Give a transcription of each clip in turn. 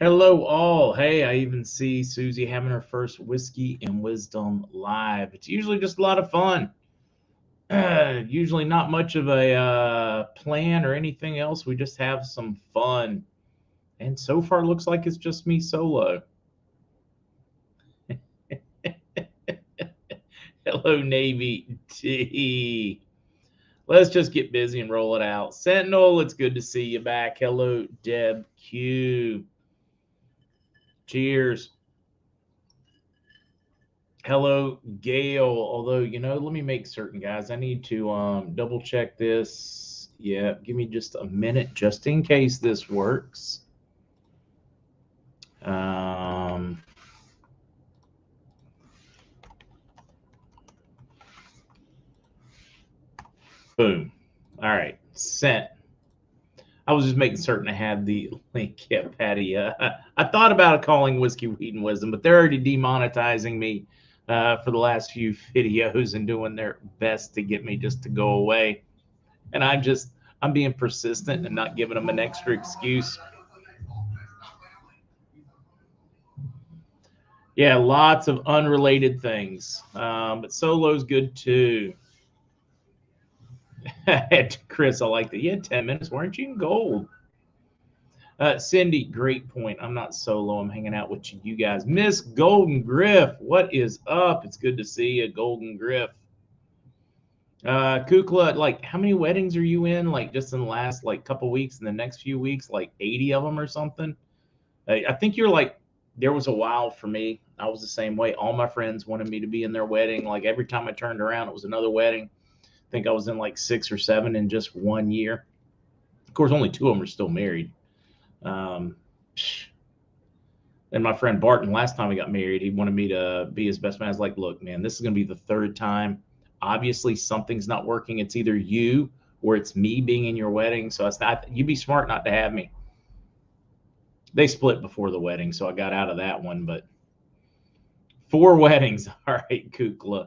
Hello, all. Hey, I even see Susie having her first Whiskey and Wisdom live. It's usually just a lot of fun. Usually not much of a plan or anything else. We just have some fun. And so far, looks like it's just me solo. Hello, Navy T. Let's just get busy and roll it out. Sentinel, it's good to see you back. Hello, Deb Q. Cheers. Hello, Gail. Although, let me make certain, guys. I need to double check this. Yeah, give me just a minute just in case this works. Um, Boom. All right, sent. I was just making certain I had the link. Yeah, Patty. I thought about calling Whiskey, Weed, and Wisdom, but they're already demonetizing me for the last few videos and doing their best to get me just to go away. And I'm being persistent and not giving them an extra excuse. Yeah, lots of unrelated things. But solo's good too. Chris, I like that. You had 10 minutes, weren't you in gold? Cindy, great point. I'm not solo. I'm hanging out with you guys. Miss Golden Griff, what is up? It's good to see you, Golden Griff. Kukla, like, how many weddings are you in? Like, just in the last like couple weeks, in the next few weeks, like 80 of them or something. I think you're like, there was a while for me. I was the same way. All my friends wanted me to be in their wedding. Like every time I turned around, it was another wedding. I think I was in like 6 or 7 in just 1 year. Of course, only 2 of them are still married. Um, and my friend Barton, last time we got married, he wanted me to be his best man. I was like, look, man, this is going to be the third time. Obviously, something's not working. It's either you or it's me being in your wedding. So it's not, you'd be smart not to have me. They split before the wedding, so I got out of that one. But 4 weddings. All right, Kukla.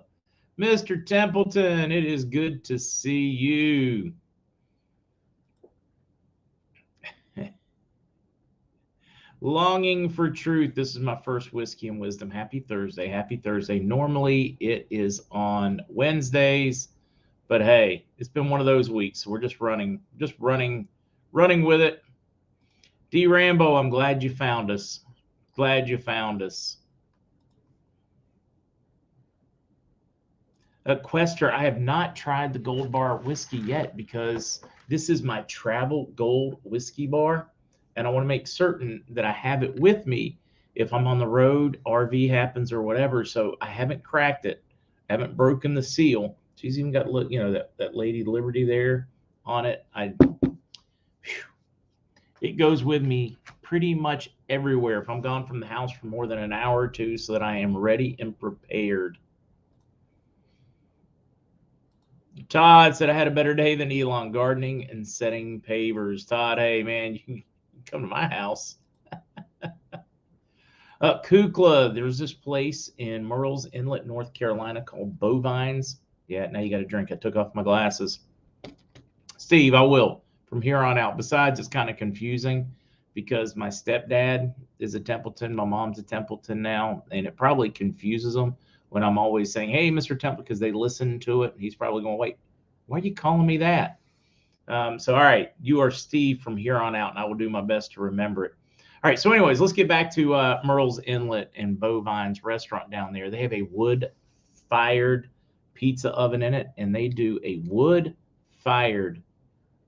Mr. Templeton, it is good to see you. Longing for Truth. This is my first Whiskey and Wisdom. Happy Thursday. Happy Thursday. Normally it is on Wednesdays, but hey, it's been one of those weeks. We're just running with it. D Rambo, I'm glad you found us. Glad you found us. Quester, I have not tried the Gold Bar whiskey yet because this is my travel gold whiskey bar, and I want to make certain that I have it with me if I'm on the road, RV happens or whatever. So I haven't cracked it, I haven't broken the seal. She's even got that Lady Liberty there on it. It goes with me pretty much everywhere if I'm gone from the house for more than an hour or two, so that I am ready and prepared. Todd said I had a better day than Elon, gardening and setting pavers. Todd, hey man, you can come to my house. Kukla, there's this place in Murrells Inlet, North Carolina called Bovines. Yeah, now you got to drink. I took off my glasses. Steve, I will from here on out. Besides, it's kind of confusing because my stepdad is a Templeton. My mom's a Templeton now, and it probably confuses them when I'm always saying, hey, Mr. Templeton, because they listen to it. And he's probably going, wait, why are you calling me that? So, all right, you are Steve from here on out, and I will do my best to remember it. All right, so anyways, let's get back to Murrells Inlet and Bovines restaurant down there. They have a wood-fired pizza oven in it, and they do a wood-fired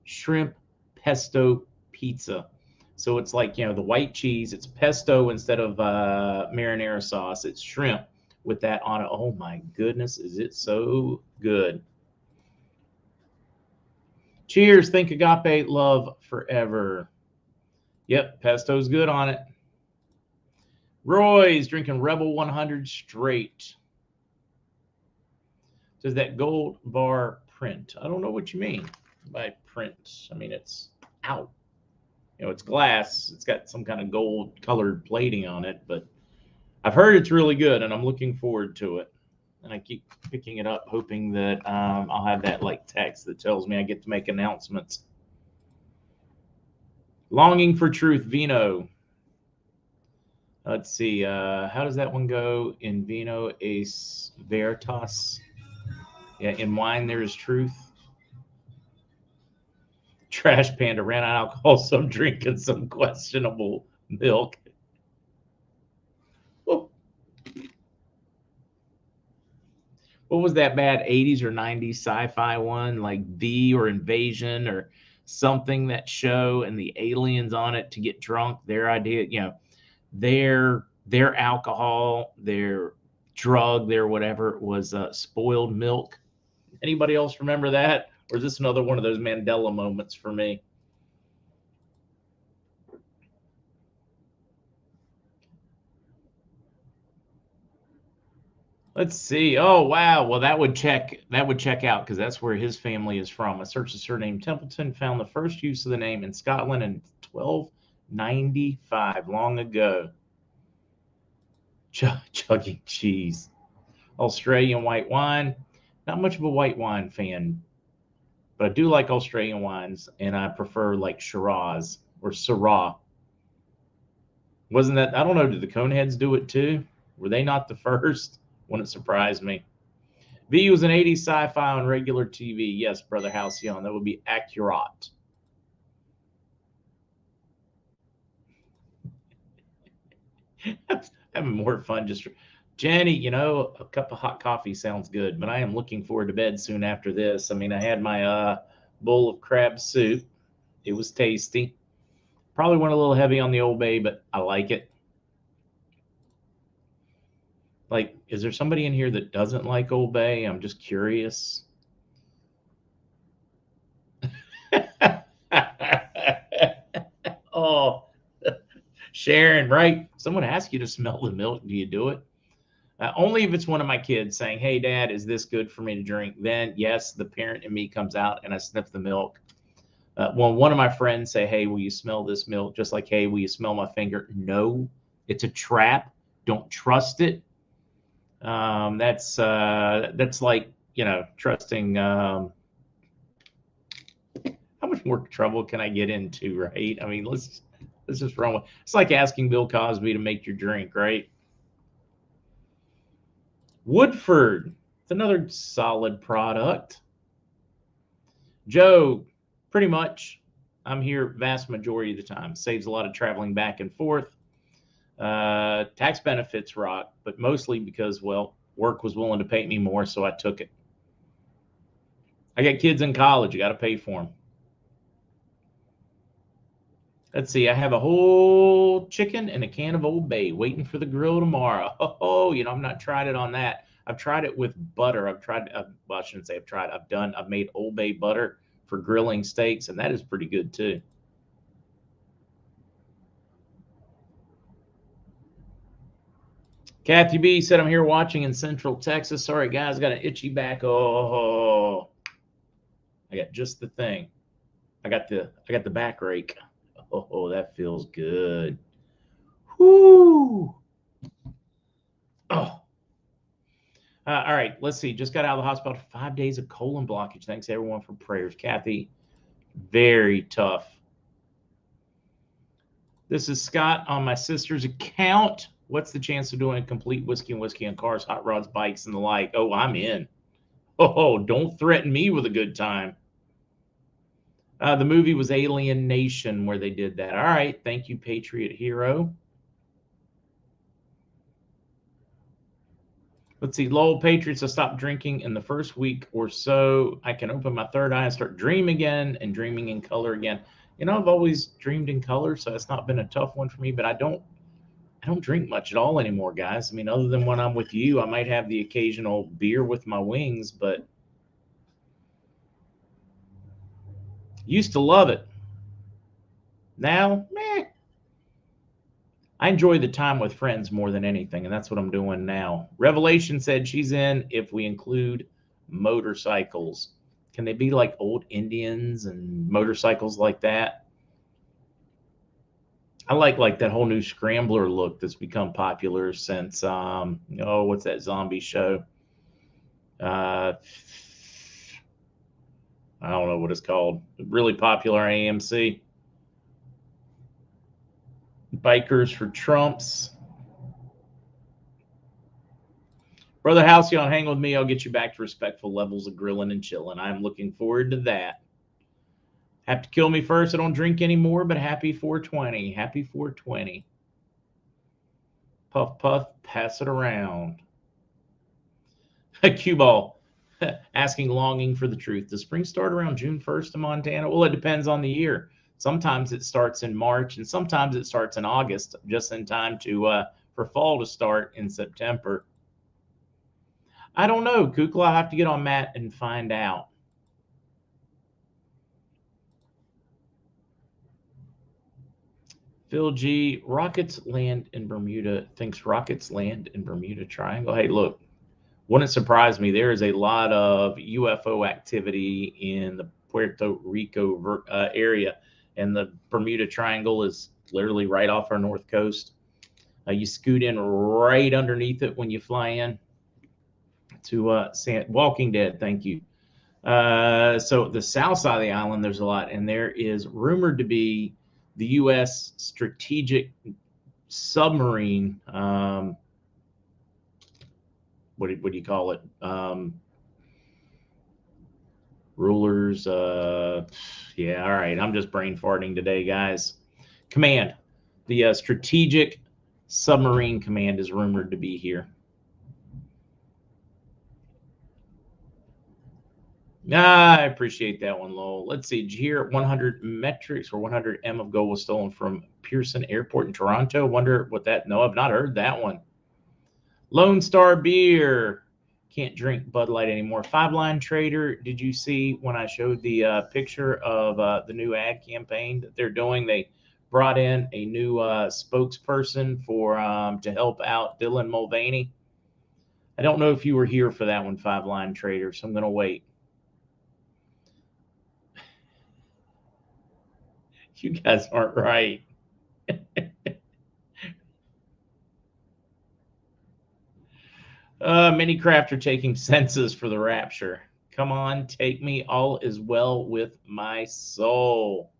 shrimp pesto pizza. So it's like, the white cheese, it's pesto instead of marinara sauce. It's shrimp with that on it. Oh my goodness, is it so good. Cheers. Think agape love forever. Yep, pesto's good on it. Roy's drinking Rebel 100 straight. Does that gold bar print? I don't know what you mean by print. I mean, it's out. It's glass. It's got some kind of gold colored plating on it, but I've heard it's really good, and I'm looking forward to it. And I keep picking it up, hoping that I'll have that like text that tells me I get to make announcements. Longing for Truth, Vino. Let's see. How does that one go? In vino es veritas. Yeah, in wine there is truth. Trash Panda ran out of alcohol, some drinking some questionable milk. What was that bad 80s or 90s sci-fi one, like V or Invasion or something, that show and the aliens on it to get drunk? Their idea, their alcohol, their drug, their whatever was spoiled milk. Anybody else remember that? Or is this another one of those Mandela moments for me? Let's see. Oh wow. Well, that would check out because that's where his family is from. I searched the surname Templeton, found the first use of the name in Scotland in 1295, long ago. Chugging cheese. Australian white wine. Not much of a white wine fan, but I do like Australian wines, and I prefer like Shiraz or Syrah. Wasn't that? I don't know. Did the Coneheads do it too? Were they not the first? Wouldn't surprise me. V was an 80s sci-fi on regular TV. Yes, Brother Halcyon, that would be accurate. Having more fun just Jenny, a cup of hot coffee sounds good, but I am looking forward to bed soon after this. I mean, I had my bowl of crab soup. It was tasty. Probably went a little heavy on the Old Bay, but I like it. Like, is there somebody in here that doesn't like Old Bay? I'm just curious. Oh, Sharon, right? Someone asks you to smell the milk. Do you do it? Only if it's one of my kids saying, "Hey, Dad, is this good for me to drink?" Then, yes, the parent in me comes out and I sniff the milk. When one of my friends say, "Hey, will you smell this milk?" Just like, "Hey, will you smell my finger?" No, it's a trap. Don't trust it. That's like trusting. How much more trouble can I get into, right? I mean, let's just run with. It's like asking Bill Cosby to make your drink, right? Woodford, it's another solid product. Joe, pretty much. I'm here vast majority of the time. Saves a lot of traveling back and forth. Tax benefits rock, but mostly because, well, work was willing to pay me more, so I took it. I got kids in college. You got to pay for them. Let's see. I have a whole chicken and a can of Old Bay waiting for the grill tomorrow. Oh, I've not tried it on that. I've tried it with butter. Well, I shouldn't say I've tried. I've made Old Bay butter for grilling steaks, and that is pretty good too. Kathy B said, "I'm here watching in Central Texas. Sorry, guys, got an itchy back. Oh, I got just the thing. I got the back rake. Oh, that feels good. Whoo. Oh, all right. Let's see. Just got out of the hospital. 5 days of colon blockage. Thanks everyone for prayers. Kathy, very tough. This is Scott on my sister's account. What's the chance of doing a complete whiskey on cars, hot rods, bikes, and the like? Oh, I'm in. Oh, don't threaten me with a good time. The movie was Alien Nation where they did that. All right. Thank you, Patriot Hero. Let's see. Lowell Patriots, I stopped drinking in the first week or so. I can open my third eye and start dreaming again and dreaming in color again. I've always dreamed in color, so it's not been a tough one for me, but I don't drink much at all anymore, guys. I mean, other than when I'm with you, I might have the occasional beer with my wings, but used to love it. Now, meh. I enjoy the time with friends more than anything, and that's what I'm doing now. Revelation said she's in if we include motorcycles. Can they be like old Indians and motorcycles like that? I like that whole new scrambler look that's become popular since what's that zombie show? Uh, I don't know what it's called. Really popular on AMC. Bikers for Trumps. Brother Halcyon, hang with me. I'll get you back to respectful levels of grilling and chilling. I'm looking forward to that. Have to kill me first. I don't drink anymore, but happy 420. Happy 420. Puff, puff, pass it around. Cue ball asking, longing for the truth. Does spring start around June 1st in Montana? Well, it depends on the year. Sometimes it starts in March, and sometimes it starts in August, just in time to for fall to start in September. I don't know, Kukla. I'll have to get on Matt and find out. Phil G. Rockets land in Bermuda. Thinks rockets land in Bermuda Triangle. Hey, look, wouldn't surprise me. There is a lot of UFO activity in the Puerto Rico area, and the Bermuda Triangle is literally right off our north coast. You scoot in right underneath it when you fly in to Walking Dead. Thank you. So the south side of the island, there's a lot, and there is rumored to be the U.S. strategic submarine. What do you call it? Rulers. Yeah, all right. I'm just brain farting today, guys. Command. The strategic submarine command is rumored to be here. I appreciate that one, Lowell. Let's see. Did you hear 100 metrics or 100 M of gold was stolen from Pearson Airport in Toronto? Wonder what that. No, I've not heard that one. Lone Star Beer. Can't drink Bud Light anymore. Five Line Trader. Did you see when I showed the picture of the new ad campaign that they're doing? They brought in a new spokesperson for to help out Dylan Mulvaney. I don't know if you were here for that one, Five Line Trader, so I'm going to wait. You guys aren't right. Many craft are taking census for the rapture. Come on, take me. All is well with my soul.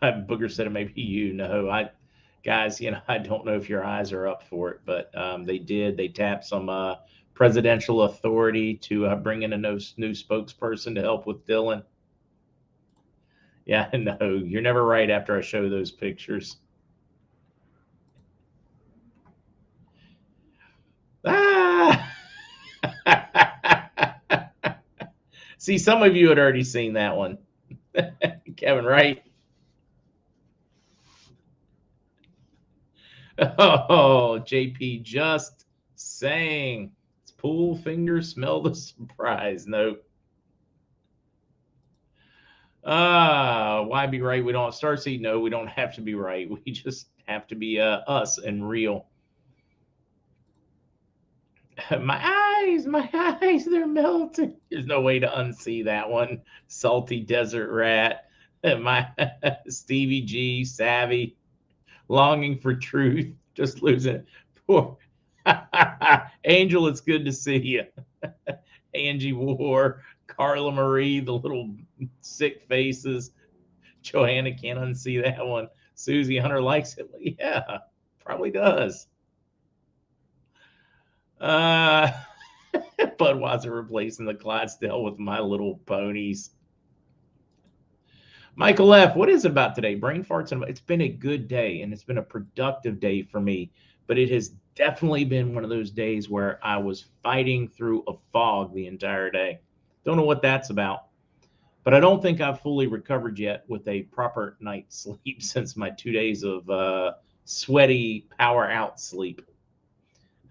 Booger said it may be you. No, guys, I don't know if your eyes are up for it, but they did. They tapped some presidential authority to bring in a new spokesperson to help with Dylan. Yeah, no, you're never right after I show those pictures. Ah! See, some of you had already seen that one. Kevin, right? Oh, JP just saying. It's pool finger, smell the surprise. Nope. Why be right? We don't Starseed. No, we don't have to be right. We just have to be us and real. My eyes, they're melting. There's no way to unsee that one. Salty desert rat. My Stevie G, savvy, longing for truth, just losing it. Poor Angel, it's good to see you. Angie War, Carla Marie, the little sick faces. Joanna can't unsee that one. Susie Hunter likes it. Yeah, probably does. Budweiser replacing the Clydesdale with My Little Ponies. Michael F., what is it about today? Brain farts. It's been a good day, and it's been a productive day for me, but it has definitely been one of those days where I was fighting through a fog the entire day. Don't know what that's about, but I don't think I've fully recovered yet with a proper night's sleep since my 2 days of sweaty power out sleep.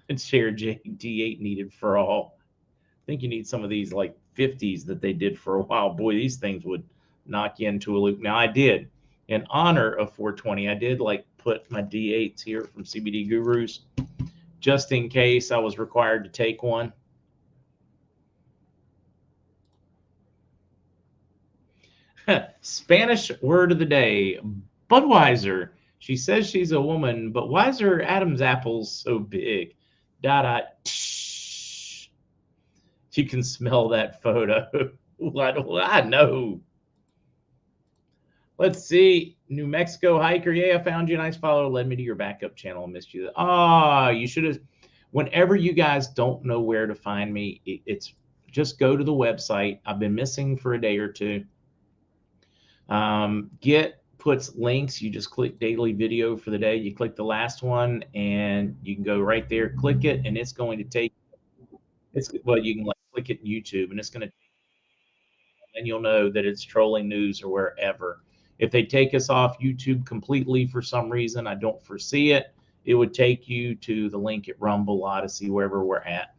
It's share D8 needed for all. I think you need some of these like 50s that they did for a while. Boy, these things would knock you into a loop. Now I did, in honor of 420, I did like put my D8s here from CBD Gurus just in case I was required to take one. Spanish word of the day, Budweiser. She says she's a woman, but why's her Adam's apples so big? Dot. You can smell that photo. What I know. Let's see. New Mexico hiker. Yeah, I found you. A nice follower. Led me to your backup channel. I missed you. Ah, you should have. Whenever you guys don't know where to find me, it's just go to the website. I've been missing for a day or two. Get puts links. You just click daily video for the day. You click the last one, and you can go right there. Click it, and it's going to take. It's well, you can like click it in YouTube, and it's going to and you'll know that it's trolling news or wherever. If they take us off YouTube completely for some reason, I don't foresee it. It would take you to the link at Rumble, Odyssey, wherever we're at.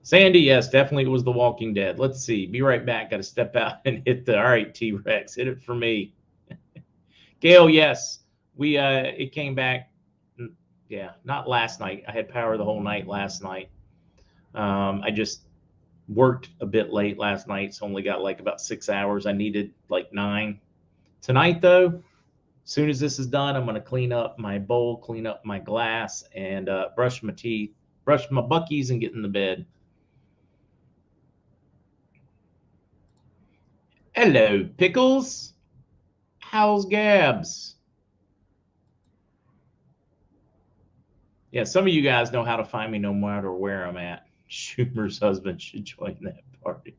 Sandy, yes, definitely it was The Walking Dead. Let's see. Be right back. Got to step out and hit the. All right, T Rex, hit it for me. Gail, yes, we it came back. Yeah, not last night. I had power the whole night last night. I just worked a bit late last night, so only got like about 6 hours. I needed like 9. Tonight, though, as soon as this is done, I'm going to clean up my bowl, clean up my glass, and brush my teeth, brush my buckies, and get in the bed. Hello, Pickles. How's Gabs? Yeah, some of you guys know how to find me no matter where I'm at. Schumer's husband should join that party.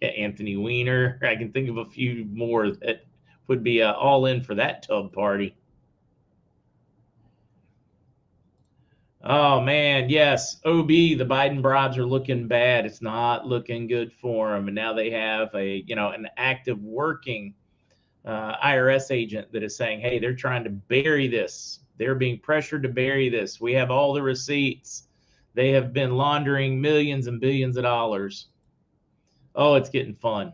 Yeah, Anthony Weiner. I can think of a few more that would be all in for that tub party. Oh man, yes. OB, the Biden bribes are looking bad. It's not looking good for them. And now they have an active working IRS agent that is saying, hey, they're trying to bury this. They're being pressured to bury this. We have all the receipts. They have been laundering millions and billions of dollars. Oh, it's getting fun.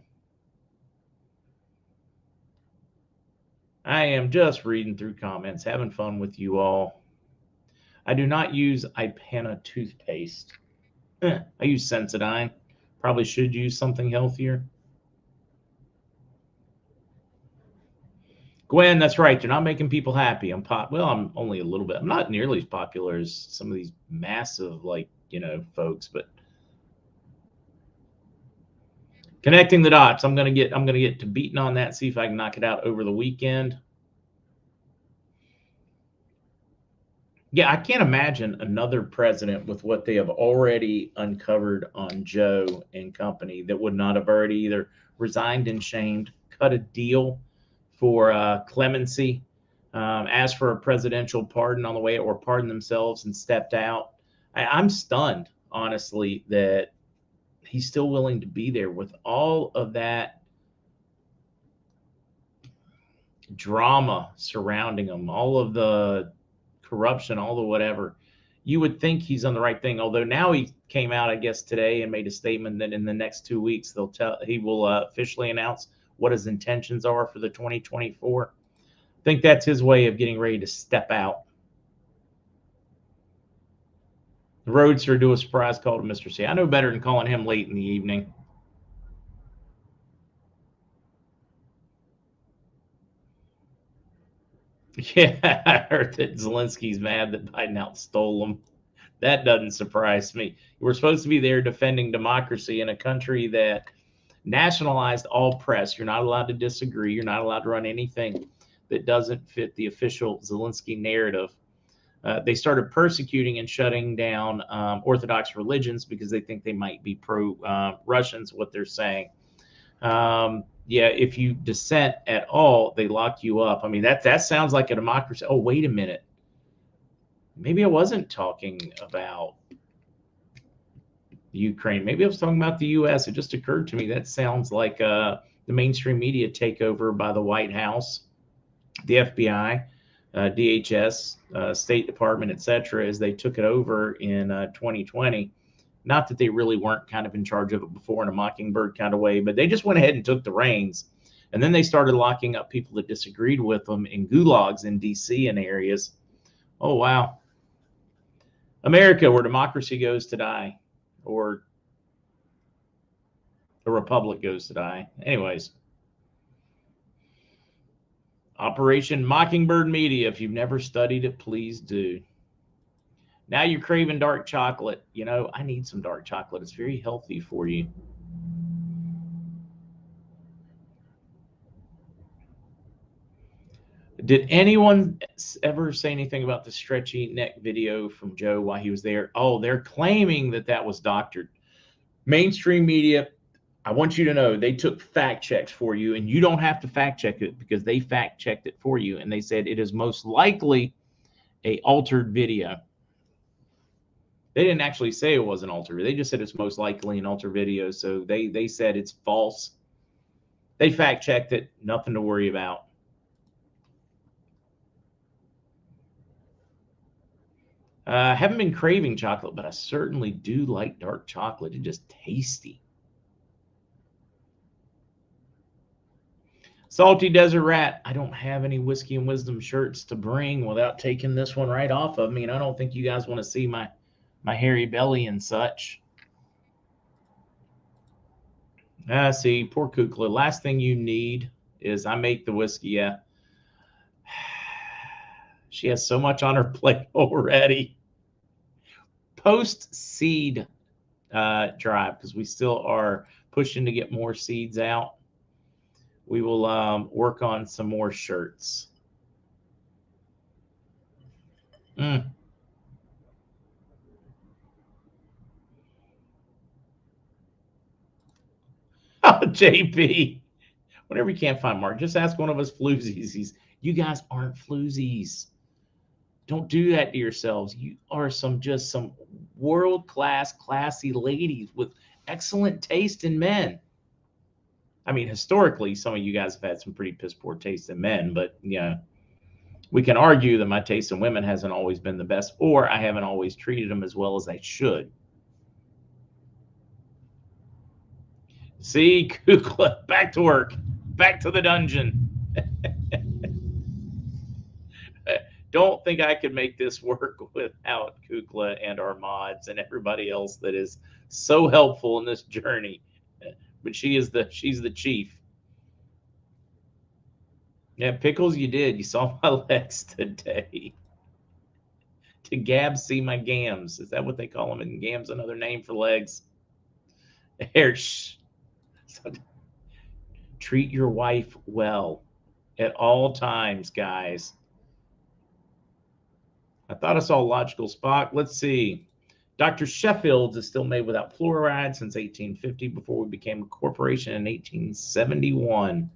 I am just reading through comments, having fun with you all. I do not use Ipana toothpaste. I use Sensodyne. Probably should use something healthier. Gwen, that's right. They're not making people happy. I'm only a little bit. I'm not nearly as popular as some of these massive, folks, but connecting the dots. I'm gonna get to beating on that, see if I can knock it out over the weekend. Yeah, I can't imagine another president with what they have already uncovered on Joe and company that would not have already either resigned and shamed, cut a deal for clemency, asked for a presidential pardon on the way, or pardoned themselves and stepped out. I'm stunned, honestly, that he's still willing to be there with all of that drama surrounding him, all of the corruption, all the whatever. You would think he's on the right thing. Although now he came out, I guess, today and made a statement that in the next 2 weeks he will officially announce what his intentions are for the 2024. I think that's his way of getting ready to step out. The Roadster do a surprise call to Mr. C. I know better than calling him late in the evening. Yeah, I heard that Zelensky's mad that Biden outstole him. That doesn't surprise me. We're supposed to be there defending democracy in a country that nationalized all press. You're not allowed to disagree. You're not allowed to run anything that doesn't fit the official Zelensky narrative. They started persecuting and shutting down Orthodox religions because they think they might be pro-Russians, what they're saying. Yeah, if you dissent at all, they lock you up. I mean, that sounds like a democracy. Oh, wait a minute. Maybe I wasn't talking about Ukraine. Maybe I was talking about the U.S. It just occurred to me that sounds like the mainstream media takeover by the White House, the FBI, DHS, State Department, etc., as they took it over in 2020. Not that they really weren't kind of in charge of it before in a mockingbird kind of way, but they just went ahead and took the reins. And then they started locking up people that disagreed with them in gulags in D.C. and areas. Oh, wow. America, where democracy goes to die, or the republic goes to die. Anyways, Operation Mockingbird Media. If you've never studied it, please do. Now you're craving dark chocolate. I need some dark chocolate. It's very healthy for you. Did anyone ever say anything about the stretchy neck video from Joe while he was there? Oh, they're claiming that that was doctored. Mainstream media, I want you to know they took fact checks for you, and you don't have to fact check it because they fact checked it for you, and they said it is most likely a altered video. They didn't actually say it was an altered. They just said it's most likely an altered video. So they said it's false. They fact checked it. Nothing to worry about. I haven't been craving chocolate, but I certainly do like dark chocolate. It's just tasty. Salty Desert Rat, I don't have any Whiskey and Wisdom shirts to bring without taking this one right off of me. And I don't think you guys want to see my hairy belly and such. See, poor Kukla. Last thing you need is I make the whiskey. Yeah. She has so much on her plate already. Post-seed drive, because we still are pushing to get more seeds out. We will work on some more shirts. Oh, JP, whenever you can't find Mark, just ask one of us floozies. You guys aren't floozies. Don't do that to yourselves. You are some world-class, classy ladies with excellent taste in men. I mean, historically, some of you guys have had some pretty piss poor taste in men, but yeah, we can argue that my taste in women hasn't always been the best, or I haven't always treated them as well as I should. See, Kukla, back to work, back to the dungeon. Don't think I could make this work without Kukla and our mods and everybody else that is so helpful in this journey. But she's the chief. Yeah, Pickles, you did. You saw my legs today. To Gabs, see my gams. Is that what they call them? And gams another name for legs. Here, shh. Treat your wife well at all times, guys. I thought I saw a logical spot. Let's see. Dr. Sheffield's is still made without fluoride since 1850, before we became a corporation in 1871.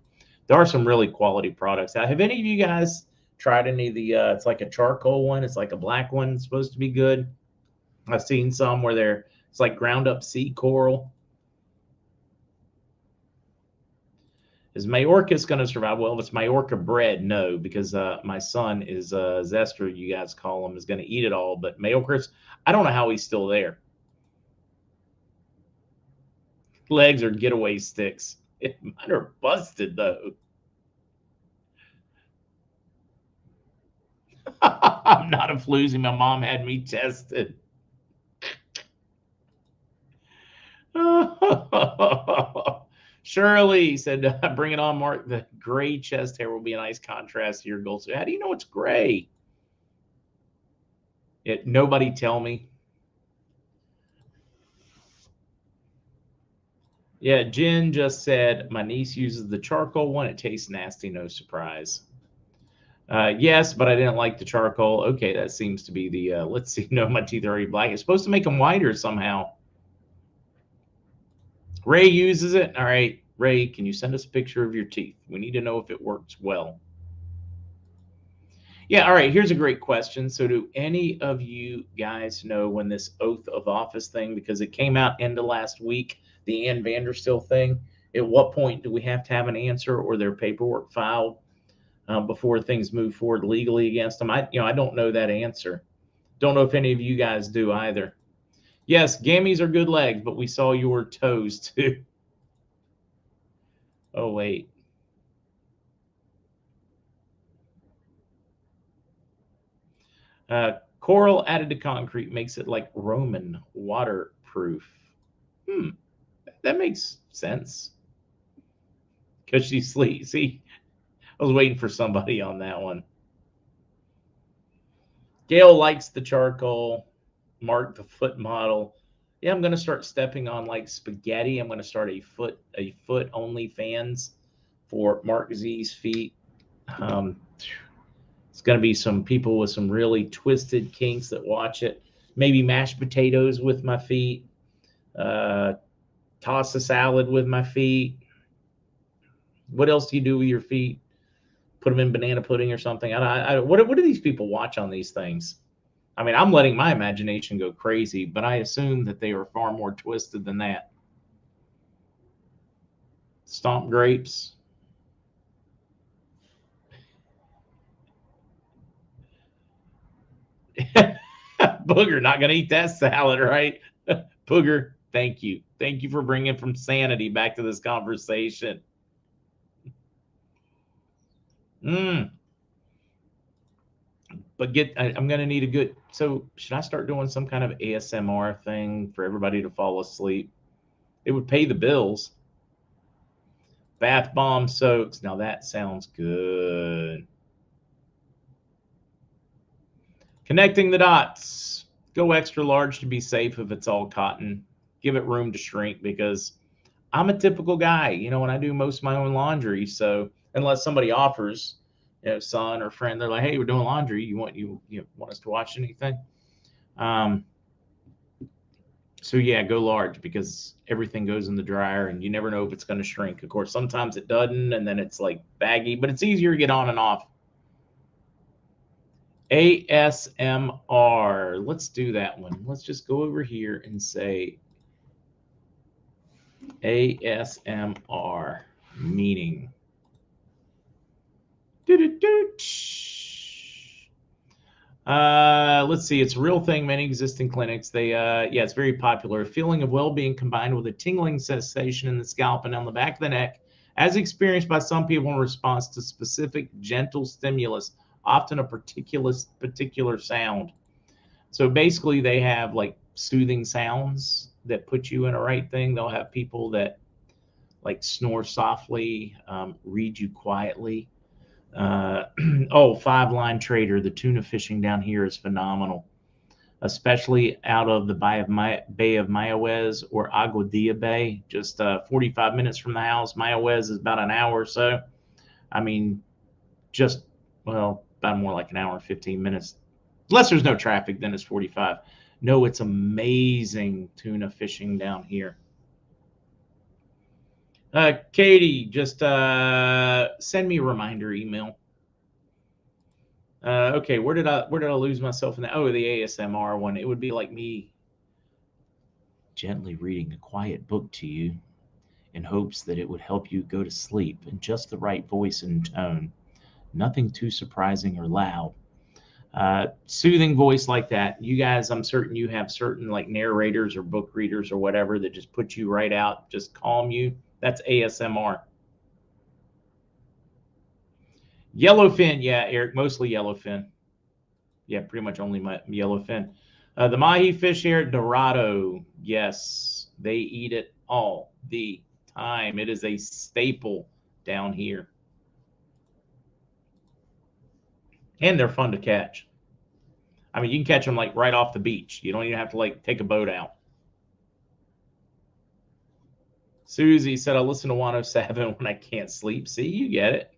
There are some really quality products. Have any of you guys tried any of the, it's like a charcoal one. It's like a black one. It's supposed to be good. I've seen some where it's like ground up sea coral. Is Majorca going to survive? Well, if it's Majorca bread, no, because my son is Zester, you guys call him, is going to eat it all. But Majorca's, I don't know how he's still there. Legs are getaway sticks. Mine are busted, though. I'm not a floozy. My mom had me tested. Shirley said, bring it on, Mark. The gray chest hair will be a nice contrast to your gold. So how do you know it's gray? Nobody tell me. Yeah, Jen just said, my niece uses the charcoal one. It tastes nasty, no surprise. Yes, but I didn't like the charcoal. Okay, that seems to be the, let's see, no, my teeth are already black. It's supposed to make them whiter somehow. Ray uses it. All right, Ray, can you send us a picture of your teeth? We need to know if it works well. Yeah, all right, here's a great question. So do any of you guys know when this oath of office thing, because it came out end of last week, the Ann Vanderstill thing, at what point do we have to have an answer or their paperwork filed before things move forward legally against them? I don't know that answer. Don't know if any of you guys do either. Yes, gammies are good legs, but we saw your toes too. Oh, wait. Coral added to concrete makes it like Roman waterproof. That makes sense. Because she sleeps. See, I was waiting for somebody on that one. Gail likes the charcoal. Mark, the foot model. Yeah, I'm going to start stepping on like spaghetti. I'm going to start a foot only fans for Mark Z's feet. It's going to be some people with some really twisted kinks that watch it. Maybe mashed potatoes with my feet. Toss a salad with my feet. What else do you do with your feet? Put them in banana pudding or something. What do these people watch on these things? I mean, I'm letting my imagination go crazy, but I assume that they are far more twisted than that. Stomp grapes. Booger, not going to eat that salad, right? Booger, thank you. Thank you for bringing from sanity back to this conversation. But I'm going to need a good, so should I start doing some kind of ASMR thing for everybody to fall asleep? It would pay the bills. Bath bomb soaks. Now that sounds good. Connecting the dots. Go extra large to be safe if it's all cotton. Give it room to shrink because I'm a typical guy, when I do most of my own laundry. So unless somebody offers, son or friend, they're like, hey, we're doing laundry. You want us to watch anything? So yeah, go large because everything goes in the dryer and you never know if it's going to shrink. Of course, sometimes it doesn't and then it's like baggy, but it's easier to get on and off. ASMR. Let's do that one. Let's just go over here and say ASMR meaning. Let's see. It's a real thing. Many existing clinics. It's very popular. A feeling of well-being combined with a tingling sensation in the scalp and on the back of the neck, as experienced by some people in response to specific gentle stimulus, often a particular sound. So basically, they have like soothing sounds that put you in a right thing. They'll have people that like snore softly, read you quietly. 5-line trader. The tuna fishing down here is phenomenal, especially out of the Bay of Mayahuez or Aguadilla Bay, just 45 minutes from the house. Mayahuez is about an hour or so. I mean, about more like an hour and 15 minutes. Unless there's no traffic, then it's 45. No, it's amazing tuna fishing down here. Katie, just send me a reminder email. Okay, where did I lose myself in that? Oh, the ASMR one. It would be like me gently reading a quiet book to you in hopes that it would help you go to sleep in just the right voice and tone. Nothing too surprising or loud. Soothing voice like that. You guys, I'm certain you have certain like narrators or book readers or whatever that just put you right out, just calm you. That's ASMR. Yellowfin, yeah, Eric, mostly yellowfin. Yeah, pretty much only yellowfin. The mahi fish here, Dorado, yes, they eat it all the time. It is a staple down here. And they're fun to catch. I mean, you can catch them like right off the beach. You don't even have to like take a boat out. Susie said, I listen to 107 when I can't sleep. See, you get it.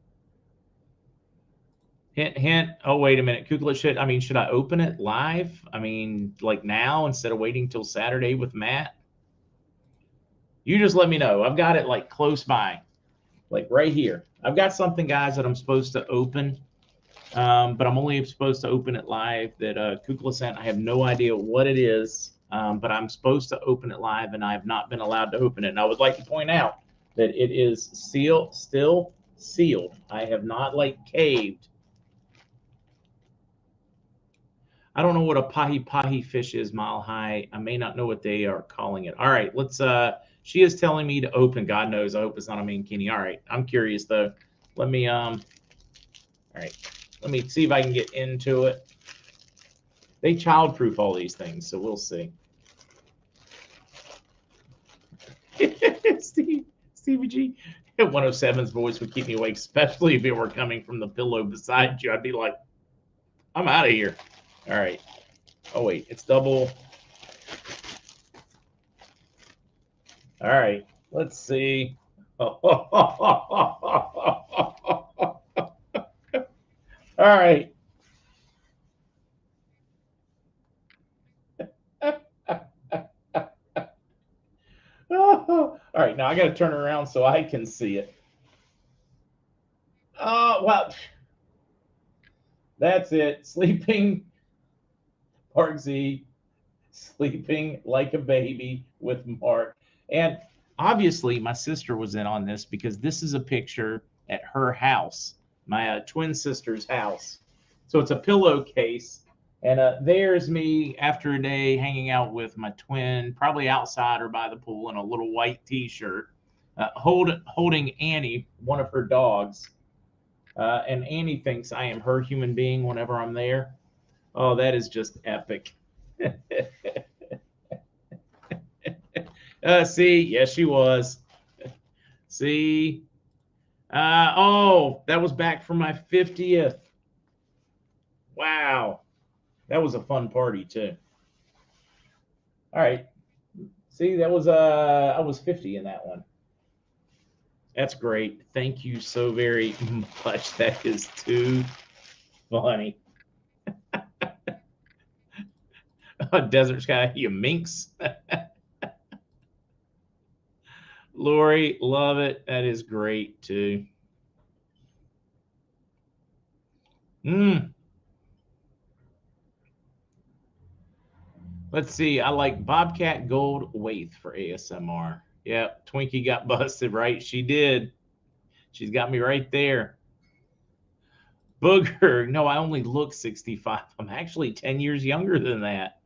Hint, hint. Oh, wait a minute. Kukla, should I open it live? I mean, like now instead of waiting till Saturday with Matt? You just let me know. I've got it like close by, like right here. I've got something, guys, that I'm supposed to open, but I'm only supposed to open it live that Kukla sent. I have no idea what it is, but I'm supposed to open it live, and I have not been allowed to open it. And I would like to point out that it is still sealed. I have not like caved. I don't know what a pahi fish is, Mile High. I may not know what they are calling it. All right, let's she is telling me to open. God knows, I hope it's not a mankini. All right, I'm curious though. Let me all right. Let me see if I can get into it. They childproof all these things, so we'll see. Stevie G. 107's voice would keep me awake, especially if it were coming from the pillow beside you. I'd be like, I'm out of here. All right. Oh, wait. It's double. All right. Let's see. All right. I got to turn around so I can see it. Oh, well, that's it. Sleeping, Park Z, sleeping like a baby with Mark. And obviously, my sister was in on this because this is a picture at her house, my twin sister's house. So it's a pillowcase. And there's me after a day hanging out with my twin, probably outside or by the pool in a little white t-shirt, holding Annie, one of her dogs. And Annie thinks I am her human being whenever I'm there. Oh, that is just epic. See, yes, she was. See, oh, that was back from my 50th. Wow, that was a fun party too. All right, see, that was I was 50 in that one. That's great. Thank you so very much. That is too funny. Desert Sky, you minx. Lori, love it. That is great too. Mm. Let's see. I like Bobcat Gold Waith for ASMR. Yep, Twinkie got busted, right? She did. She's got me right there. Booger. No, I only look 65. I'm actually 10 years younger than that.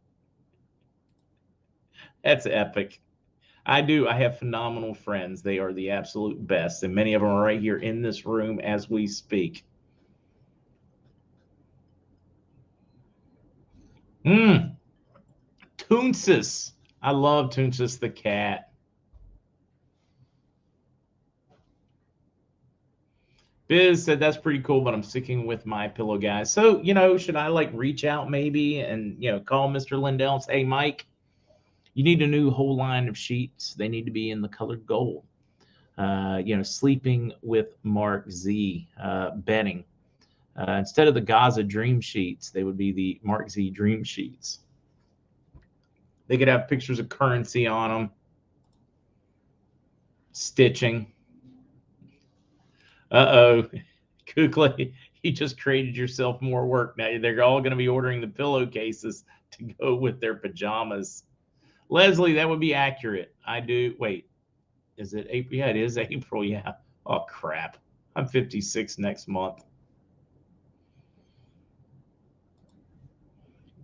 That's epic. I do. I have phenomenal friends. They are the absolute best. And many of them are right here in this room as we speak. Toonsis. I love Toonsis the cat. Biz said that's pretty cool, but I'm sticking with my pillow guys. So, should I like reach out maybe and, call Mr. Lindell and say, hey, Mike, you need a new whole line of sheets. They need to be in the colored gold. Sleeping with Mark Z, bedding. Instead of the Gaza Dream Sheets, they would be the Mark Z Dream Sheets. They could have pictures of currency on them, stitching. Uh-oh, Kukla, you just created yourself more work. Now they're all going to be ordering the pillowcases to go with their pajamas. Leslie, that would be accurate. I do. Wait, is it April? Yeah, it is April. Yeah. Oh, crap. I'm 56 next month.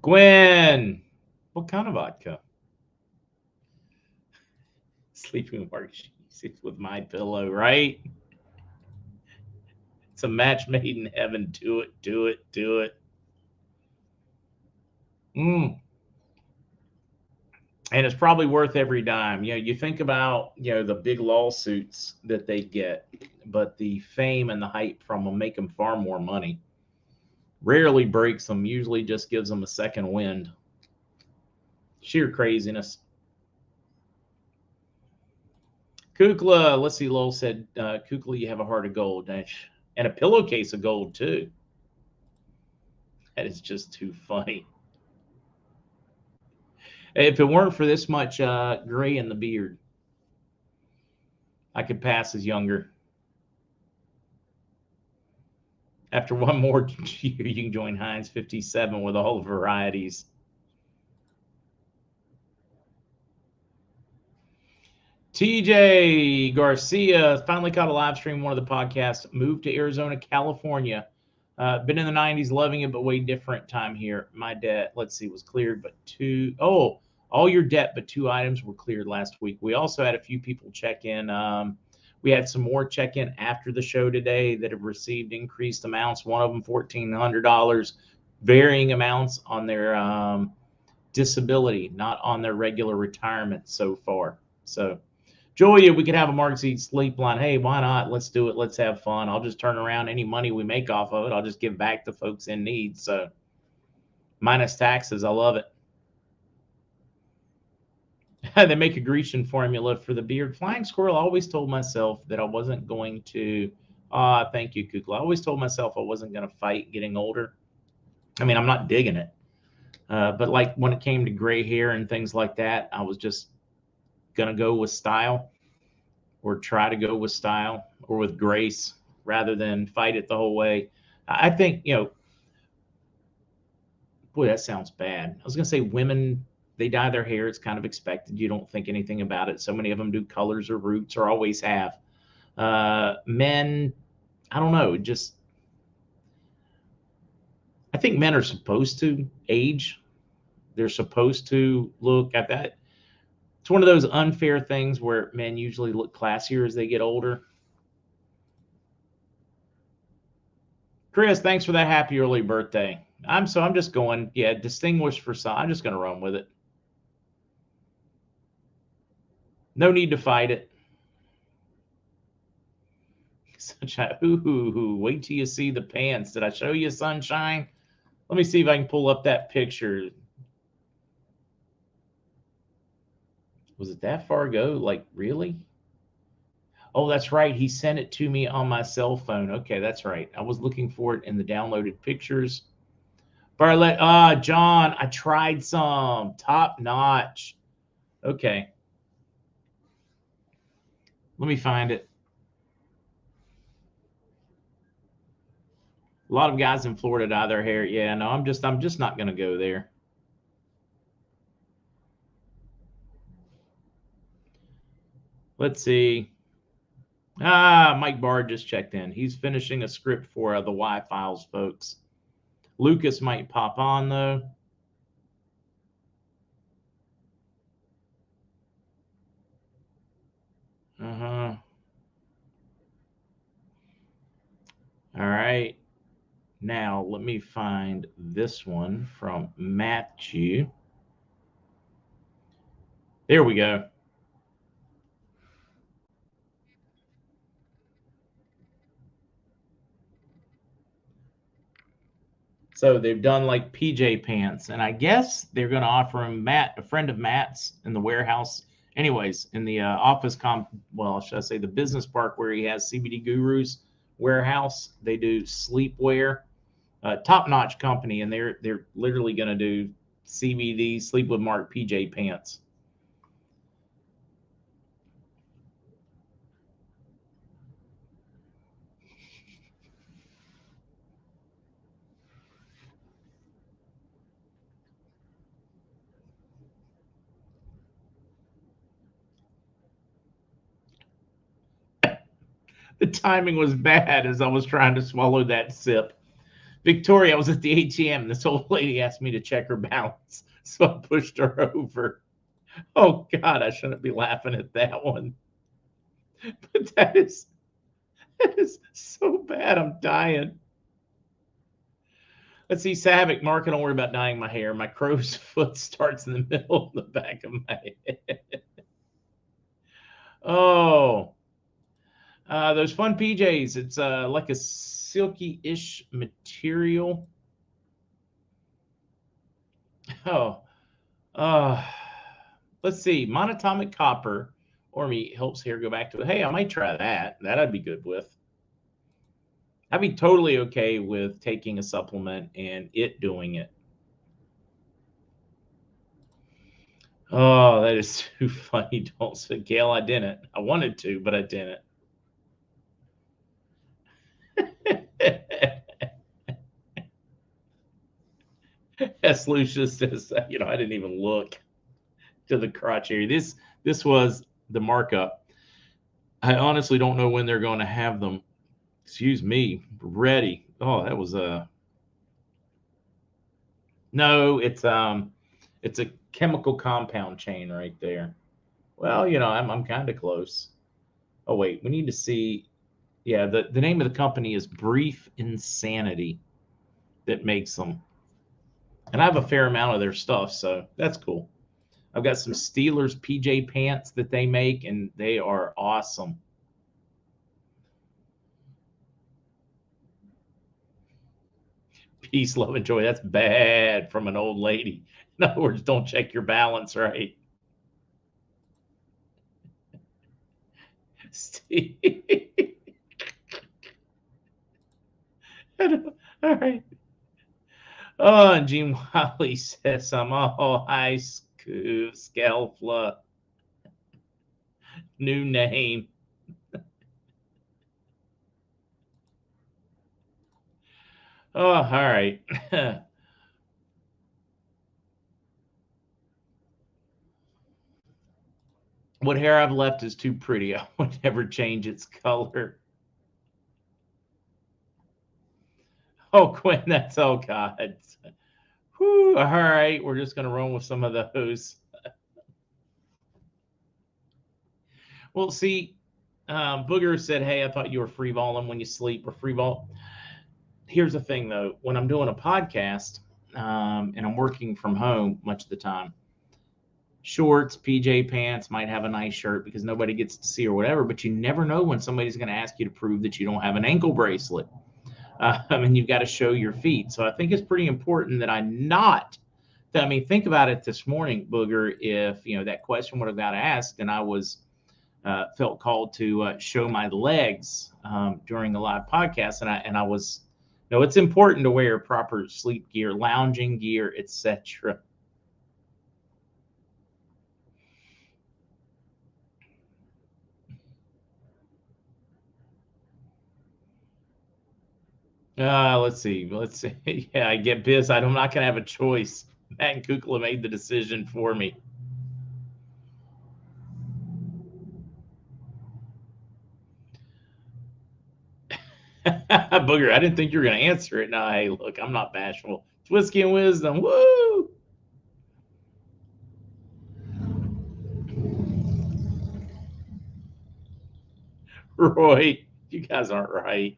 Gwen, what kind of vodka? Sleeping Mark sheets with my pillow, right? It's a match made in heaven. Do it, do it, do it. And it's probably worth every dime. You think about, the big lawsuits that they get, but the fame and the hype from them make them far more money. Rarely breaks them, usually just gives them a second wind. Sheer craziness. Kukla, let's see, Lowell said, Kukla, you have a heart of gold. And a pillowcase of gold, too. That is just too funny. If it weren't for this much gray in the beard, I could pass as younger. After one more year, you can join Heinz 57 with all the varieties. TJ Garcia finally caught a live stream, one of the podcasts, moved to Arizona, California. Been in the 90s, loving it, but way different time here. My debt, let's see, was cleared, but all your debt, but 2 items were cleared last week. We also had a few people check in. We had some more check in after the show today that have received increased amounts. One of them $1,400, varying amounts on their disability, not on their regular retirement so far. So, Julia, we could have a Mark Z sleep line. Hey, why not? Let's do it. Let's have fun. I'll just turn around any money we make off of it. I'll just give back to folks in need. So, minus taxes. I love it. They make a Grecian formula for the beard. Flying squirrel, I always told myself that I wasn't going to. Thank you, Kukla. I always told myself I wasn't going to fight getting older. I mean, I'm not digging it. But like when it came to gray hair and things like that, I was just going to go with style. or try to go with style or with grace rather than fight it the whole way. I think, boy, that sounds bad. I was going to say women, they dye their hair. It's kind of expected. You don't think anything about it. So many of them do colors or roots or always have. Men, I don't know. Just, I think men are supposed to age. They're supposed to look at that. It's one of those unfair things where men usually look classier as they get older. Chris, thanks for that happy early birthday. I'm just going, yeah, distinguished for some. I'm just going to run with it. No need to fight it. Such a wait till you see the pants. Did I show you sunshine? Let me see if I can pull up that picture. Was it that far ago? Like, really? Oh, that's right. He sent it to me on my cell phone. Okay, that's right. I was looking for it in the downloaded pictures. Barlett, John, I tried some. Top notch. Okay. Let me find it. A lot of guys in Florida dye their hair. Yeah, no, I'm just not gonna go there. Let's see. Mike Bard just checked in. He's finishing a script for the Y Files, folks. Lucas might pop on though. Uh-huh. All right. Now let me find this one from Matthew. There we go. So they've done like PJ pants, and I guess they're going to offer him Matt, a friend of Matt's in the warehouse. Anyways, in the office well, should I say the business park where he has CBD Gurus warehouse, they do Sleepwear, top-notch company, and they're literally going to do CBD Sleep with Mark PJ pants. The timing was bad as I was trying to swallow that sip. Victoria, I was at the ATM. This old lady asked me to check her balance, so I pushed her over. Oh God, I shouldn't be laughing at that one. But that is so bad. I'm dying. Let's see, Savick, Mark, don't worry about dyeing my hair. My crow's foot starts in the middle of the back of my head. Oh, those fun PJs. It's like a silky-ish material. Oh, let's see. Monatomic copper or meat helps hair go back to it. Hey, I might try that. That I'd be good with. I'd be totally okay with taking a supplement and it doing it. Oh, that is too funny. Don't say, Gail, I didn't. I wanted to, but I didn't. As Lucius says, I didn't even look to the crotch area. This was the markup. I honestly don't know when they're going to have them. Excuse me, ready. Oh, that was no, it's a chemical compound chain right there. Well, I'm kind of close. Oh wait, we need to see. Yeah, the name of the company is Brief Insanity that makes them. And I have a fair amount of their stuff, so that's cool. I've got some Steelers PJ pants that they make, and they are awesome. Peace, love, and joy. That's bad from an old lady. In other words, don't check your balance right. Steve. All right. Oh, and Gene Wiley says I'm all high school Scalfla. New name. Oh, all right. What hair I've left is too pretty. I would never change its color. Oh, Quinn, that's oh God. Whew, all right, we're just gonna run with some of those. Well, see, Booger said, "Hey, I thought you were free balling when you sleep or free ball." Here's the thing, though: when I'm doing a podcast and I'm working from home much of the time, shorts, PJ pants, might have a nice shirt because nobody gets to see or whatever. But you never know when somebody's going to ask you to prove that you don't have an ankle bracelet. And you've got to show your feet. So I think it's pretty important that I not. I mean, think about it this morning, Booger. If that question would have got asked, and I was felt called to show my legs during the live podcast, and I was. It's important to wear proper sleep gear, lounging gear, etc. Let's see. Let's see. Yeah, I get biz. I'm not going to have a choice. Matt and Kukla made the decision for me. Booger, I didn't think you were going to answer it. No, hey, look, I'm not bashful. It's whiskey and wisdom. Woo! Roy, you guys aren't right.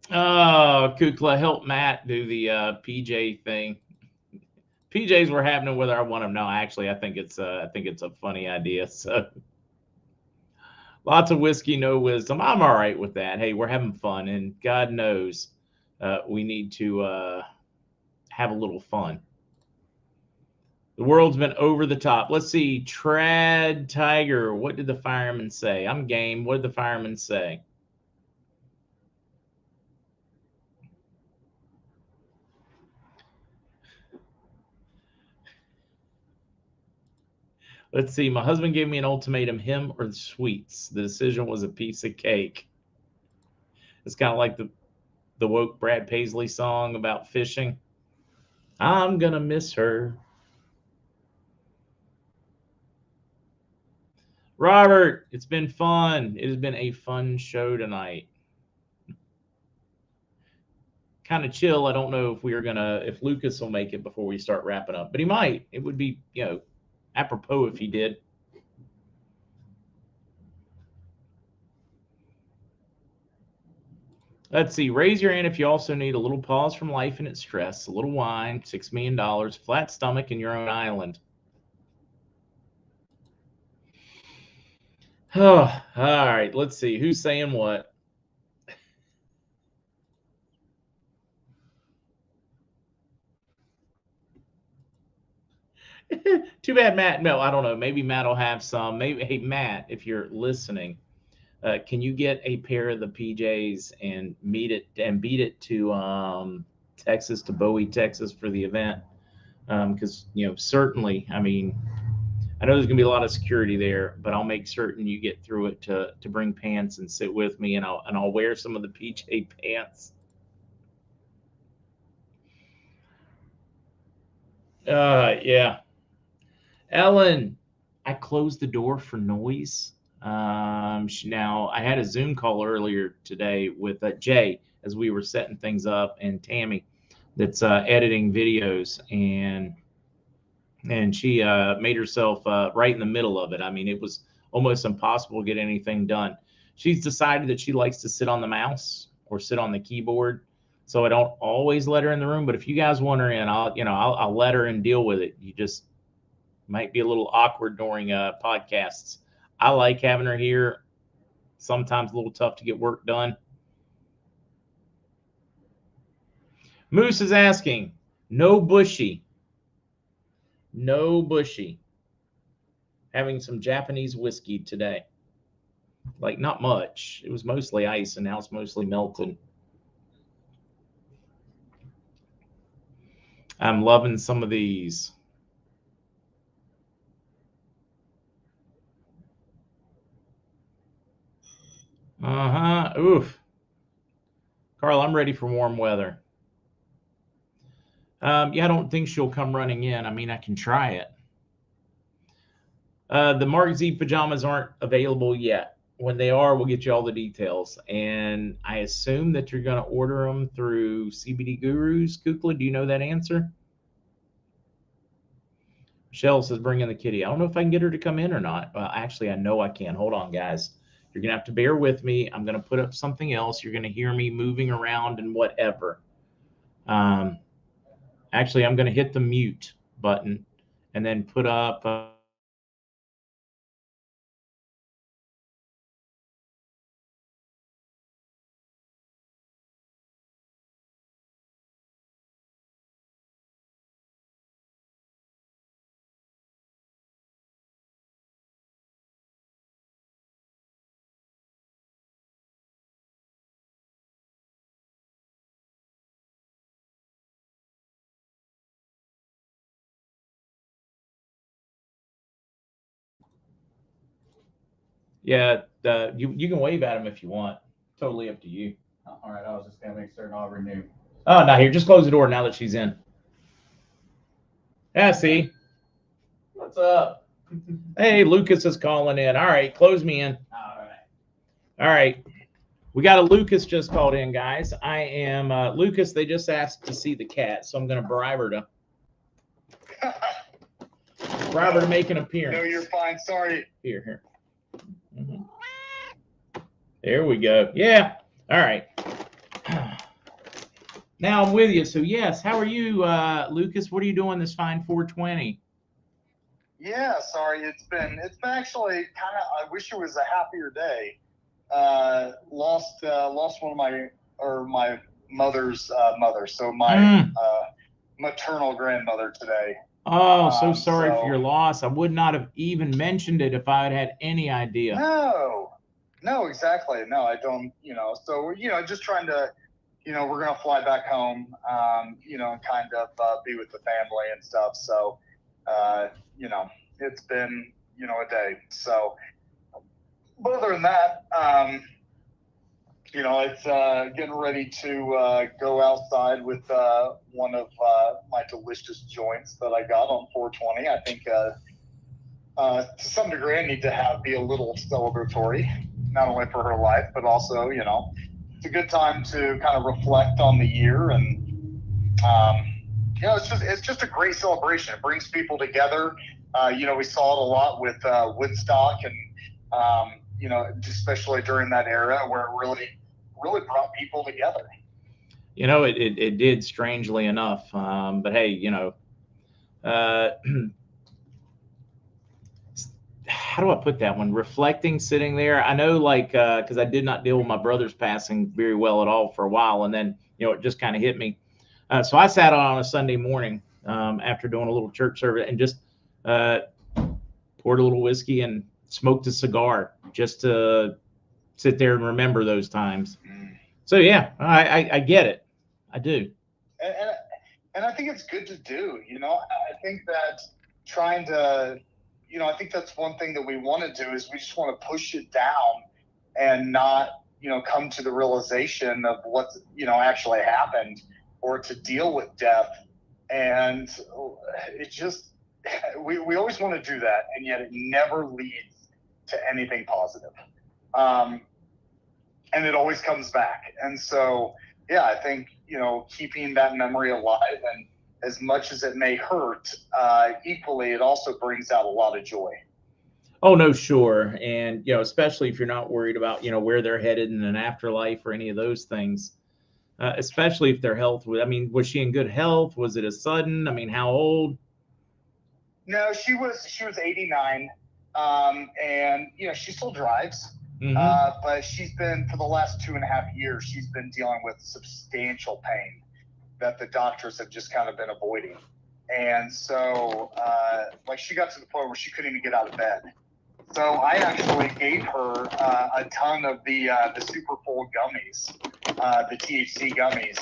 Oh, Kukla, help Matt do the PJ thing. PJs were happening whether I want them. No, actually, I think it's a funny idea. So lots of whiskey, no wisdom. I'm all right with that. Hey, we're having fun, and God knows we need to have a little fun. The world's been over the top. Let's see. Trad Tiger. What did the fireman say? I'm game. What did the fireman say? Let's see. My husband gave me an ultimatum: him or the sweets. The decision was a piece of cake. It's kind of like the woke Brad Paisley song about fishing. I'm gonna miss her. Robert, it's been fun. It has been a fun show tonight. Kind of chill. I don't know if Lucas will make it before we start wrapping up, but he might. It would be, apropos if he did. Let's see. Raise your hand if you also need a little pause from life and its stress, a little wine, $6 million, flat stomach, in your own island. Oh, all right. Let's see. Who's saying what? Too bad Matt. No, I don't know. Maybe Matt will have some. Maybe, hey, Matt, if you're listening, can you get a pair of the PJs and beat it to Texas, to Bowie, Texas, for the event? Because certainly, I mean, I know there's gonna be a lot of security there, but I'll make certain you get through it to bring pants and sit with me, and I'll wear some of the PJ pants. Yeah, Ellen, I closed the door for noise. Now I had a Zoom call earlier today with Jay as we were setting things up, and Tammy, that's editing videos, and she made herself right in the middle of it. I mean, it was almost impossible to get anything done. She's decided that she likes to sit on the mouse or sit on the keyboard, so I don't always let her in the room. But if you guys want her in, I'll let her and deal with it. You just might be a little awkward during podcasts. I like having her here. Sometimes a little tough to get work done. Moose is asking, no bushy, no bushy. Having some Japanese whiskey today. Like not much. It was mostly ice, and now it's mostly melted. I'm loving some of these. Uh-huh. Oof. Carl, I'm ready for warm weather. Yeah, I don't think she'll come running in. I mean, I can try it. The Mark Z pajamas aren't available yet. When they are, we'll get you all the details. And I assume that you're going to order them through CBD Gurus. Kukla, do you know that answer? Michelle says, bring in the kitty. I don't know if I can get her to come in or not. Well, actually, I know I can. Hold on, guys. You're going to have to bear with me. I'm going to put up something else. You're going to hear me moving around and whatever. Actually, I'm going to hit the mute button and then put up. Yeah, you can wave at him if you want. Totally up to you. All right, I was just gonna make certain I already knew. Oh, no, here, just close the door now that she's in. Yeah, see? What's up? Hey, Lucas is calling in. All right, close me in. All right. All right. We got a Lucas just called in, guys. I am Lucas. They just asked to see the cat, so I'm going to bribe her to make an appearance. No, you're fine. Sorry. Here. Mm-hmm. There we go. Yeah. All right. Now I'm with you. So yes, how are you, Lucas? What are you doing this fine 420? Yeah, sorry. It's been actually kind of. I wish it was a happier day. Lost one of my mother's mother. So my maternal grandmother today. Oh, so sorry for your loss. I would not have even mentioned it if I had had any idea. No, exactly. No, I don't. So just trying to. We're gonna fly back home. And kind of be with the family and stuff. So, it's been a day. So, but other than that, it's getting ready to go outside with one of my delicious joints that I got on 420. I think to some degree I need to be a little celebratory, not only for her life, but also, it's a good time to kind of reflect on the year. And, it's just a great celebration. It brings people together. We saw it a lot with Woodstock and, especially during that era where it really brought people together. It did, strangely enough. But hey, how do I put that one? Reflecting, sitting there. I know, like, because I did not deal with my brother's passing very well at all for a while, and then it just kind of hit me. So I sat on a Sunday morning after doing a little church service and just poured a little whiskey and smoked a cigar just to sit there and remember those times. So yeah, I get it. I do. And I think it's good to do. I think that trying to, I think that's one thing that we want to do is we just want to push it down and not, come to the realization of what's, actually happened or to deal with death. And it just, we always want to do that. And yet it never leads to anything positive. And it always comes back. And so, yeah, I think, keeping that memory alive, and as much as it may hurt, equally, it also brings out a lot of joy. Oh, no, sure. And, especially if you're not worried about, where they're headed in an afterlife or any of those things, especially if their health was, I mean, was she in good health? Was it a sudden? I mean, how old? No, she was 89. And, she still drives. But she's been, for the last 2.5 years, she's been dealing with substantial pain that the doctors have just kind of been avoiding. And so, she got to the point where she couldn't even get out of bed. So I actually gave her a ton of the super full gummies, the THC gummies.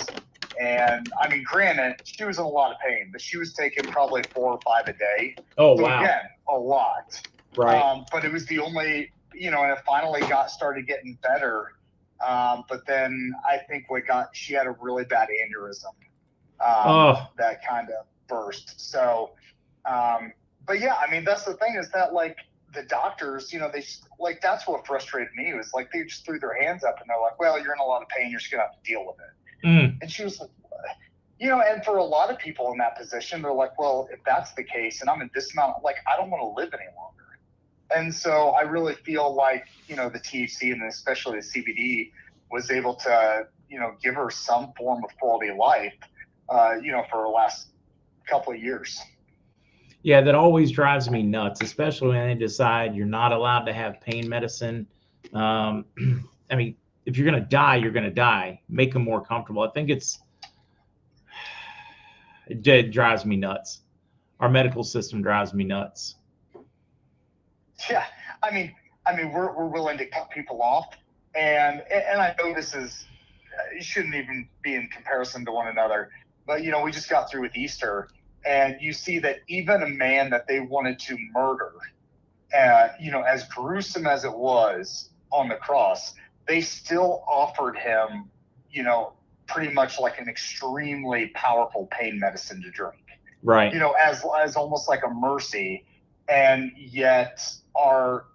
And I mean, granted, she was in a lot of pain, but she was taking probably 4 or 5 a day. Oh, so wow. Again, a lot. Right. But it was the only, and it finally started getting better. But then I think she had a really bad aneurysm that kind of burst. So, but yeah, I mean, that's the thing is that like the doctors, they like, that's what frustrated me was like, they just threw their hands up and they're like, well, you're in a lot of pain. You're just going to have to deal with it. And she was like, and for a lot of people in that position, they're like, well, if that's the case and I'm in this amount, like, I don't want to live any longer. And so I really feel like, the THC and especially the CBD was able to, give her some form of quality of life, for the last couple of years. Yeah, that always drives me nuts, especially when they decide you're not allowed to have pain medicine. I mean, if you're going to die, you're going to die. Make them more comfortable. I think it drives me nuts. Our medical system drives me nuts. Yeah, I mean, we're willing to cut people off, and I know this is it shouldn't even be in comparison to one another, but we just got through with Easter, and you see that even a man that they wanted to murder, as gruesome as it was on the cross, they still offered him, pretty much like an extremely powerful pain medicine to drink. Right. As almost like a mercy. And yet our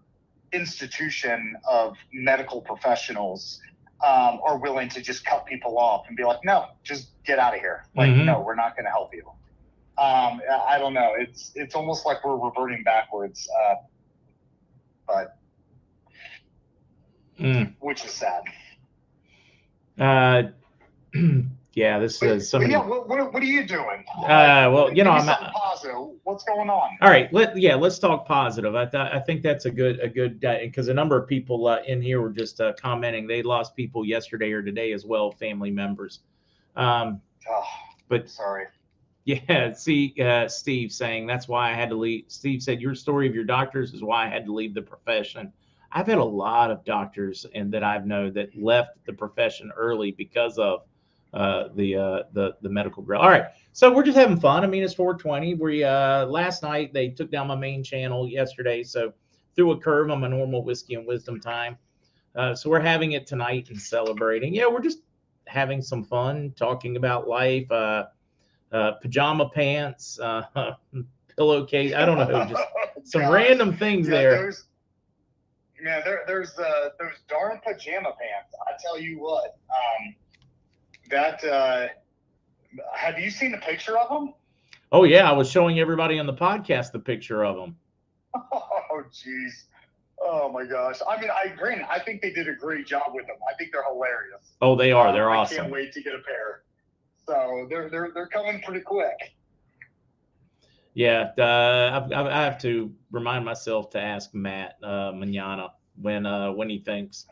institution of medical professionals are willing to just cut people off and be like, no, just get out of here. Like, no, we're not going to help you. I don't know. It's almost like we're reverting backwards, but which is sad. Yeah, this is somebody. Yeah, what are you doing? Well, I'm positive. What's going on? All right, let's talk positive. I think that's a good because a number of people in here were just commenting they lost people yesterday or today as well, family members. But sorry. Yeah, see, Steve saying that's why I had to leave. Steve said your story of your doctors is why I had to leave the profession. I've had a lot of doctors and that I've known that left the profession early because of the medical grill. All right, so we're just having fun. I mean, it's 420. We last night they took down my main channel yesterday, so threw a curve on my normal whiskey and wisdom time. So we're having it tonight and celebrating. Yeah, we're just having some fun, talking about life. Pajama pants, pillowcase. I don't know, just some random things there. There's those darn pajama pants. I tell you what, have you seen a picture of them? Oh yeah, I was showing everybody on the podcast the picture of them. Oh jeez. Oh my gosh. I mean, I think they did a great job with them. I think they're hilarious. Oh, they are. They're awesome. I can't wait to get a pair. So they're coming pretty quick. Yeah, I have to remind myself to ask Matt manana when he thinks.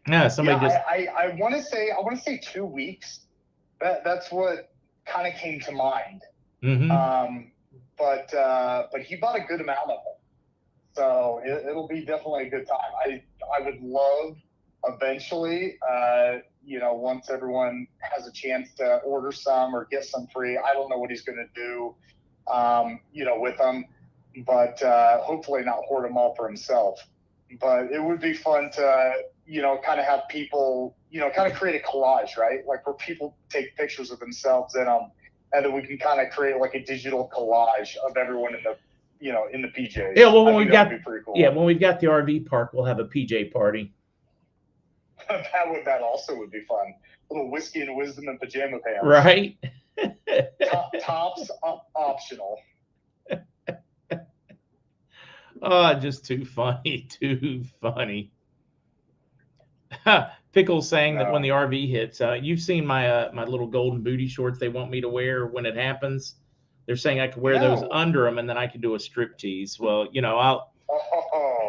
Yeah, I want to say 2 weeks. That's what kind of came to mind. Mm-hmm. But he bought a good amount of them, so it'll be definitely a good time. I would love eventually, once everyone has a chance to order some or get some free. I don't know what he's going to do, with them, but hopefully not hoard them all for himself. But it would be fun to, kind of have people, kind of create a collage, right? Like where people take pictures of themselves in them, and then we can kind of create like a digital collage of everyone in the PJs. Yeah, well, when we've got the RV park, we'll have a PJ party. That also would be fun. A little whiskey and wisdom and pajama pants. Right. Tops optional. Oh, just too funny. Too funny. Pickles saying that when the RV hits, you've seen my my little golden booty shorts they want me to wear when it happens. They're saying I could wear those under them and then I could do a strip tease. Well,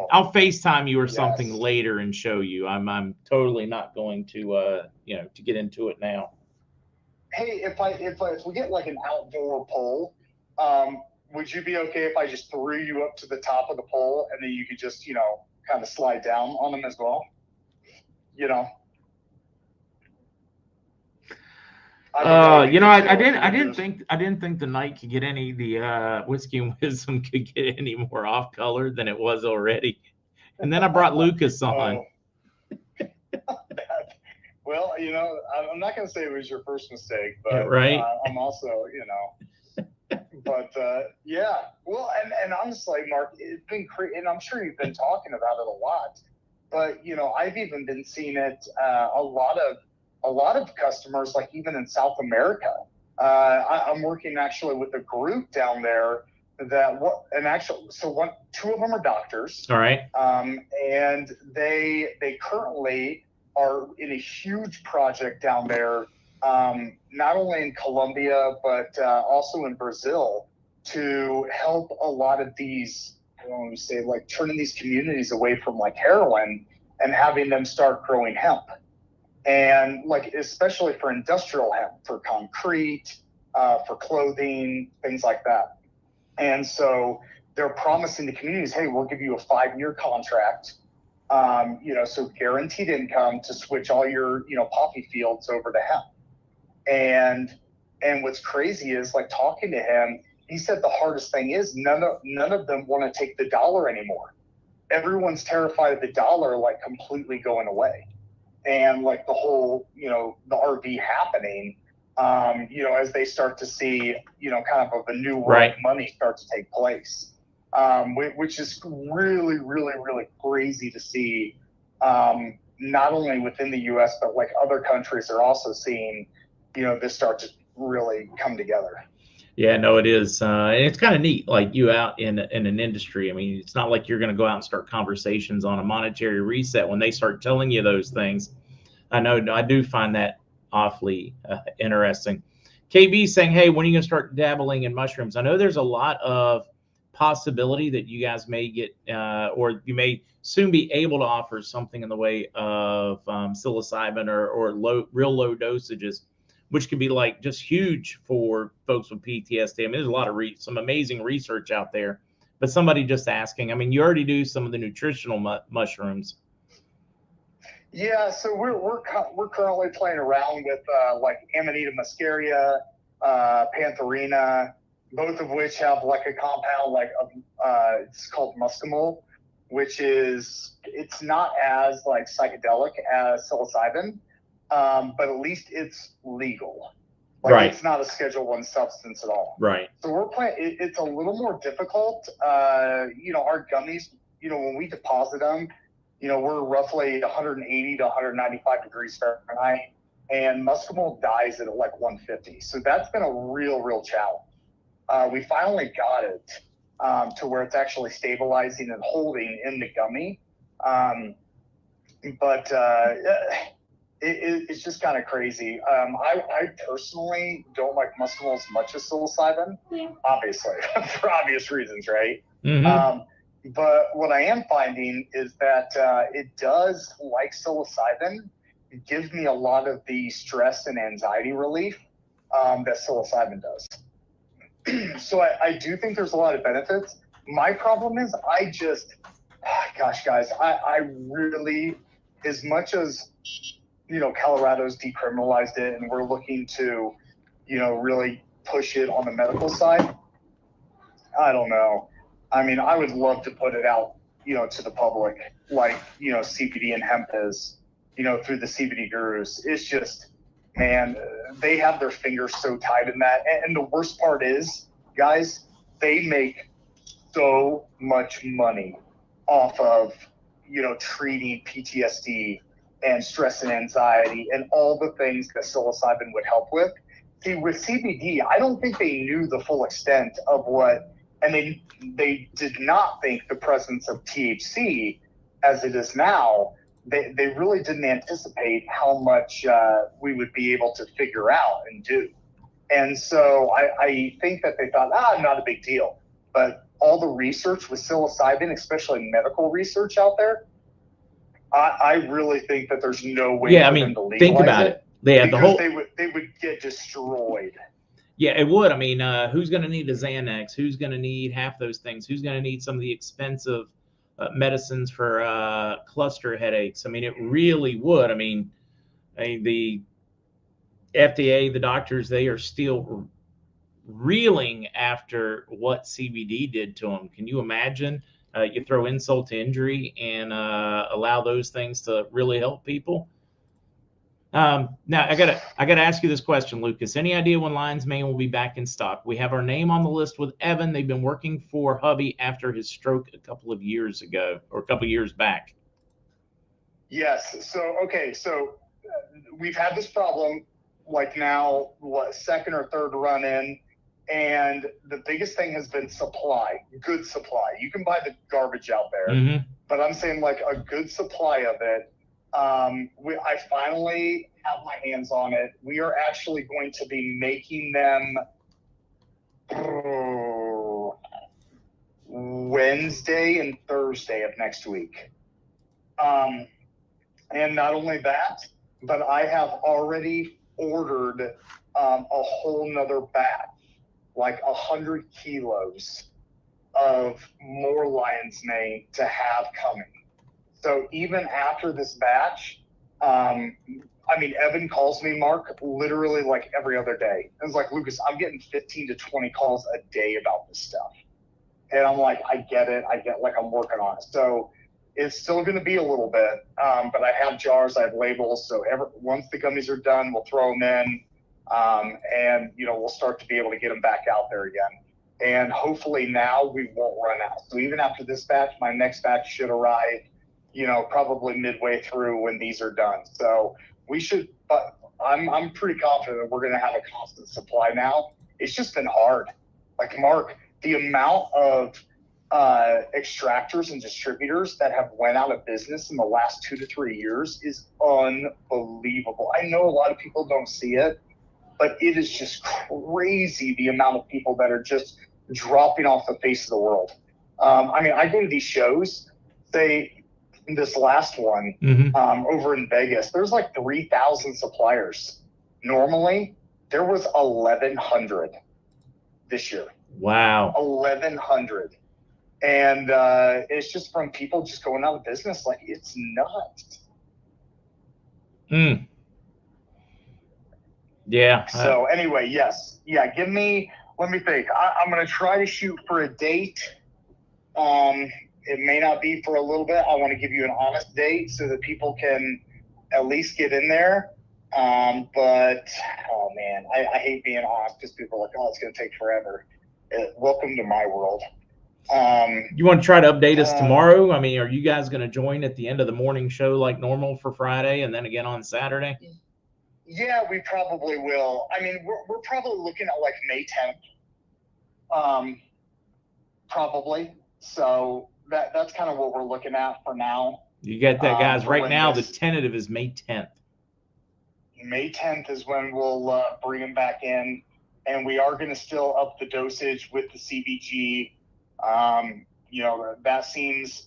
I'll FaceTime you or something later and show you. I'm totally not going to to get into it now. Hey, if we get like an outdoor poll, would you be okay if I just threw you up to the top of the pole and then you could just, kind of slide down on them as well? I didn't think the night could get the Whiskey and Wisdom could get any more off color than it was already. And then I brought Lucas on. Well, I'm not going to say it was your first mistake, but yeah, right. I'm also, but yeah. Well, and honestly, Mark, it's been crazy, and I'm sure you've been talking about it a lot. But I've even been seeing it a lot of customers, like even in South America. I'm working actually with a group down there two of them are doctors. All right. And they currently are in a huge project down there, not only in Colombia, but also in Brazil, to help a lot of these, I don't want to say, like turning these communities away from like heroin and having them start growing hemp. And like, especially for industrial hemp, for concrete, for clothing, things like that. And so they're promising the communities, hey, we'll give you a 5-year contract, so guaranteed income to switch all your, poppy fields over to hemp. And what's crazy is, like, talking to him, he said the hardest thing is none of them want to take the dollar anymore. Everyone's terrified of the dollar, like, completely going away. And like the whole, the RV happening, as they start to see, kind of a new world of money start to take place, which is really, really, really crazy to see, not only within the U.S., but like other countries are also seeing, this start to really come together. Yeah, no, it is. And it's kind of neat, like you out in an industry. I mean, it's not like you're going to go out and start conversations on a monetary reset when they start telling you those things. I know I do find that awfully interesting. KB saying, hey, when are you going to start dabbling in mushrooms? I know there's a lot of possibility that you guys may get, or you may soon be able to offer something in the way of psilocybin or real low dosages, which could be like just huge for folks with PTSD. I mean, there's a lot of some amazing research out there, but somebody just asking, I mean, you already do some of the nutritional mushrooms. Yeah, so we're currently playing around with like Amanita muscaria, pantherina, both of which have like a compound like it's called muscimol, which it's not as like psychedelic as psilocybin, but at least it's legal. Like it's not a Schedule I substance at all. Right. So we're playing. It's a little more difficult. Our gummies, when we deposit them, we're roughly 180 to 195 degrees Fahrenheit, and muscimol dies at like 150. So that's been a real challenge. We finally got it to where it's actually stabilizing and holding in the gummy. But it's just kind of crazy. I personally don't like muscimol as much as psilocybin, obviously, for obvious reasons, right? Mm-hmm. But what I am finding is that it does, like psilocybin, it gives me a lot of the stress and anxiety relief that psilocybin does. So I do think there's a lot of benefits. My problem is gosh, guys, I really, as much as, Colorado's decriminalized it and we're looking to, really push it on the medical side, I don't know. I mean, I would love to put it out, to the public, like, CBD and hemp is, through the CBD gurus. It's just, man, they have their fingers so tight in that. And the worst part is, guys, they make so much money off of, treating PTSD and stress and anxiety and all the things that psilocybin would help with. See, with CBD, I don't think they knew the full extent of what, and they did not think the presence of THC as it is now, they really didn't anticipate how much we would be able to figure out and do. And so I think that they thought, not a big deal. But all the research with psilocybin, especially medical research out there, I really think that there's no way for them to legalize think about it. They had the whole. They would get destroyed. Yeah, it would. I mean, who's going to need a Xanax? Who's going to need half those things? Who's going to need some of the expensive medicines for cluster headaches? I mean, it really would. I mean, the FDA, the doctors, they are still reeling after what CBD did to them. Can you imagine? You throw insult to injury and allow those things to really help people. Now I gotta ask you this question, Lucas. Any idea when Lion's Mane will be back in stock? We have our name on the list with Evan. They've been working for hubby after his stroke a couple of years ago, or a couple of years back. Yes. So okay. So we've had this problem like now, what, second or third run in, and the biggest thing has been supply. Good supply. You can buy the garbage out there, Mm-hmm. but I'm saying like a good supply of it. I finally have my hands on it. We are actually going to be making them Wednesday and Thursday of next week. And not only that, but I have already ordered a whole nother batch, like 100 kilos of more lion's mane to have coming. So even after this batch, I mean, Evan calls me, Mark, literally like every other day. And it's like, Lucas, I'm getting 15 to 20 calls a day about this stuff. And I'm like, I get it. Like, I'm working on it. So it's still going to be a little bit, but I have jars, I have labels. So once the gummies are done, we'll throw them in, and, we'll start to be able to get them back out there again. And hopefully now we won't run out. So even after this batch, my next batch should arrive, probably midway through when these are done. So we should, but I'm pretty confident that we're going to have a constant supply now. It's just been hard. Like, Mark, the amount of extractors and distributors that have went out of business in the last 2 to 3 years is unbelievable. I know a lot of people don't see it, but it is just crazy the amount of people that are just dropping off the face of the world. I mean, I go to these shows, say this last one, over in Vegas, there's like 3,000 suppliers. Normally, there was 1,100 this year. Wow. 1,100. And it's just from people just going out of business. Like, it's nuts. Yeah. So anyway, yes. Yeah, let me think. I'm going to try to shoot for a date. It may not be for a little bit. I want to give you an honest date so that people can at least get in there. But, oh man, I hate being honest because people are like, oh, it's going to take forever. Welcome to my world. You want to try to update us tomorrow? I mean, are you guys going to join at the end of the morning show like normal for Friday and then again on Saturday? Yeah, we probably will. I mean, we're probably looking at like May 10th. Probably. So that's kind of what we're looking at for now. You get that, guys. Right now, the tentative is May 10th. May 10th is when we'll bring them back in, and we are going to still up the dosage with the CBG. That seems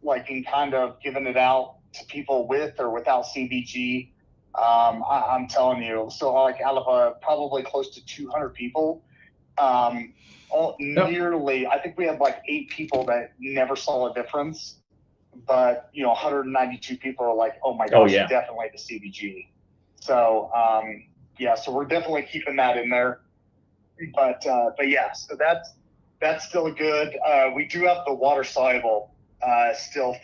like in kind of giving it out to people with or without CBG. I'm telling you, so like out of probably close to 200 people, nearly, I think we had like 8 people that never saw a difference, but 192 people are like, oh my gosh, yeah, definitely the CBG. So so we're definitely keeping that in there, but yeah, so that's still good. We do have the water soluble still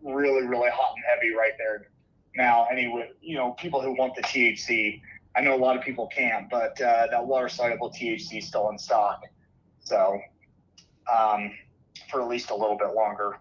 really, really hot and heavy right there now. Anyway, people who want the THC, I know a lot of people can't, but that water soluble THC is still in stock. So for at least a little bit longer.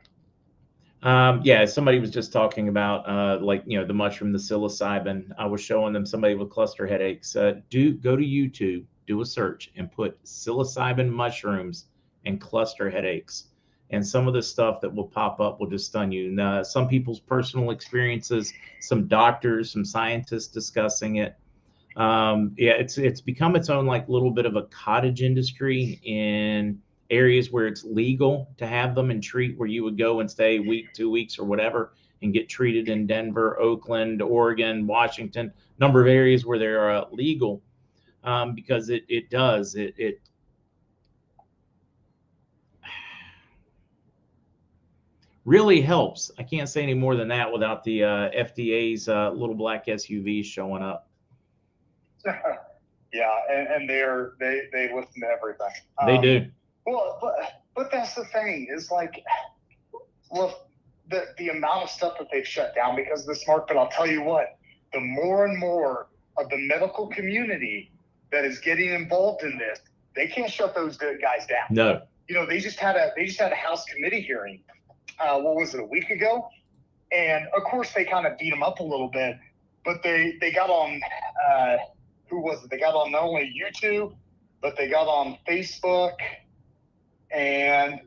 Yeah, somebody was just talking about the mushroom, the psilocybin. I was showing them somebody with cluster headaches. Go to YouTube, do a search, and put psilocybin mushrooms and cluster headaches. And some of the stuff that will pop up will just stun you. And, some people's personal experiences, some doctors, some scientists discussing it. It's become its own like little bit of a cottage industry in areas where it's legal to have them and treat, where you would go and stay a week, 2 weeks or whatever and get treated in Denver, Oakland, Oregon, Washington, number of areas where they're legal. because it does. It really helps. I can't say any more than that without the FDA's little black SUVs showing up. Yeah, and they listen to everything. They do. Well, but that's the thing is like, look, the amount of stuff that they've shut down because of this mark. But I'll tell you what, the more and more of the medical community that is getting involved in this, they can't shut those guys down. No. You know, they just had a House committee hearing. What was it, a week ago? And of course they kind of beat them up a little bit, but they got on. Who was it? They got on not only YouTube, but they got on Facebook, and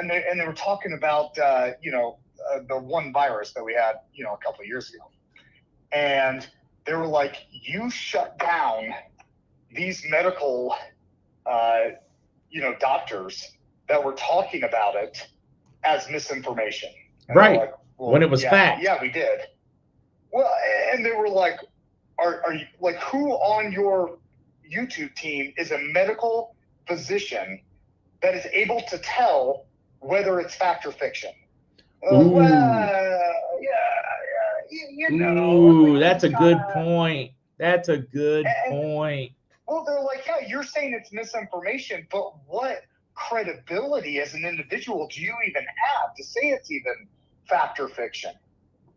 they were talking about the one virus that we had a couple of years ago, and they were like, you shut down these medical doctors that were talking about it as misinformation. And right. Like, well, when it was fact. Yeah, we did. Well, and they were like, are you like, who on your YouTube team is a medical physician that is able to tell whether it's fact or fiction? Ooh, that's a good point. That's a good point. Well, they're like, yeah, you're saying it's misinformation, but what credibility as an individual do you even have to say it's even fact or fiction?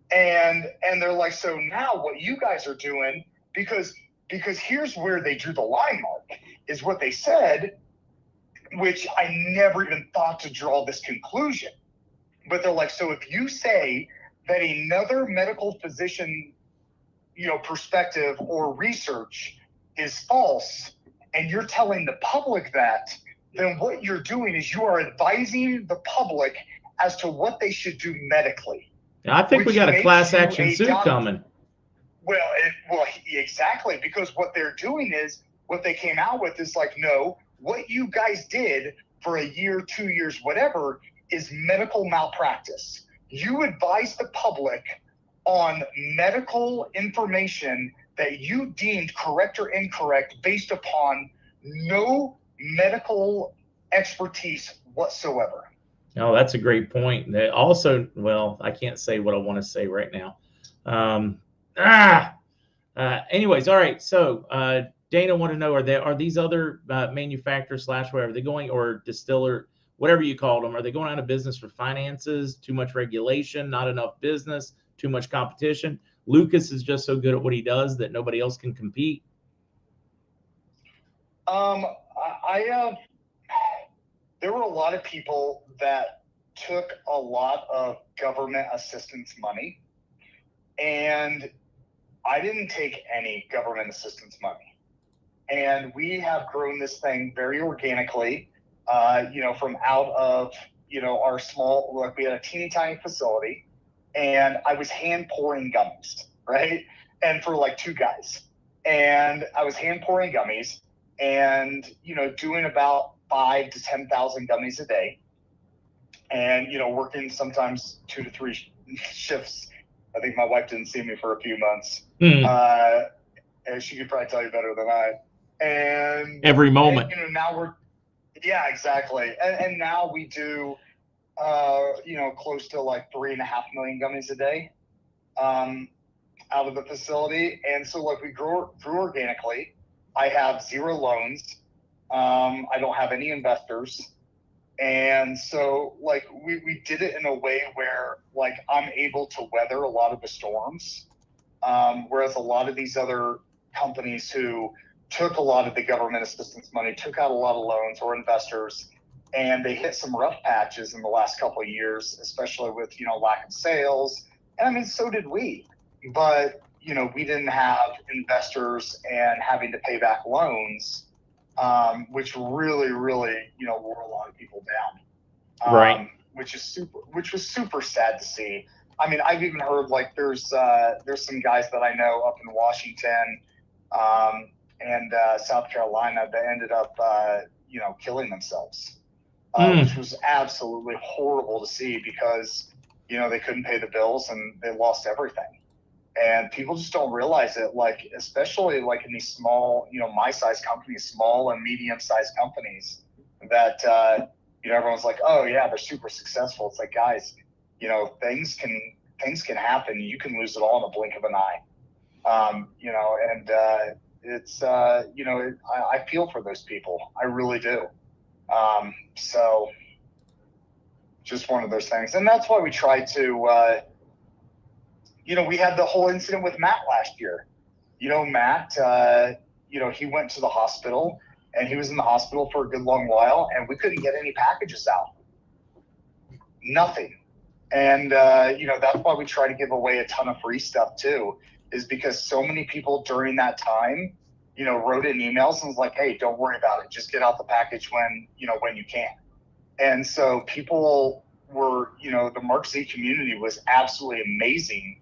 And they're like, so now what you guys are doing, because here's where they drew the line mark, is what they said, which I never even thought to draw this conclusion. But they're like, so if you say that another medical physician, perspective or research is false, and you're telling the public that, then what you're doing is you are advising the public as to what they should do medically. I think we got a class action suit coming. Well, exactly, because what they're doing is, what they came out with is like, no, what you guys did for a year, 2 years, whatever, is medical malpractice. You advise the public on medical information that you deemed correct or incorrect based upon no medical expertise whatsoever. No, that's a great point. They also, well, I can't say what I want to say right now. Anyways, all right. So Dana want to know, are these other manufacturers / whatever they going, or distiller, whatever you called them, are they going out of business for finances, too much regulation, not enough business, too much competition? Lucas is just so good at what he does that nobody else can compete. There were a lot of people that took a lot of government assistance money, and I didn't take any government assistance money. And we have grown this thing very organically, from out of, our small, look, we had a teeny tiny facility, and I was hand pouring gummies, right? And for like 2 guys. And I was hand pouring gummies and, doing about 5,000 to 10,000 gummies a day, and working sometimes 2 to 3 shifts. I think my wife didn't see me for a few months. And she could probably tell you better than I. And every moment. And, now exactly. And now we do, close to like 3.5 million gummies a day, out of the facility. And so like we grew organically. I have 0 loans. I don't have any investors. And so like we did it in a way where like I'm able to weather a lot of the storms. Whereas a lot of these other companies who took a lot of the government assistance money, took out a lot of loans or investors, and they hit some rough patches in the last couple of years, especially with, lack of sales. And I mean, so did we, but, we didn't have investors and having to pay back loans, which really, really, wore a lot of people down. Right. Which was super sad to see. I mean, I've even heard like there's some guys that I know up in Washington, and South Carolina that ended up, killing themselves, which was absolutely horrible to see because, they couldn't pay the bills and they lost everything. And people just don't realize it, like, especially like in these small, my size companies, small and medium sized companies that, everyone's like, oh yeah, they're super successful. It's like, guys, things can happen. You can lose it all in a blink of an eye. It's, I feel for those people. I really do. So just one of those things. And that's why we try to, we had the whole incident with Matt last year. Matt, he went to the hospital, and he was in the hospital for a good long while, and we couldn't get any packages out. Nothing. And, that's why we try to give away a ton of free stuff too, is because so many people during that time, wrote in emails and was like, hey, don't worry about it. Just get out the package when you can. And so people were, the Mark Z community was absolutely amazing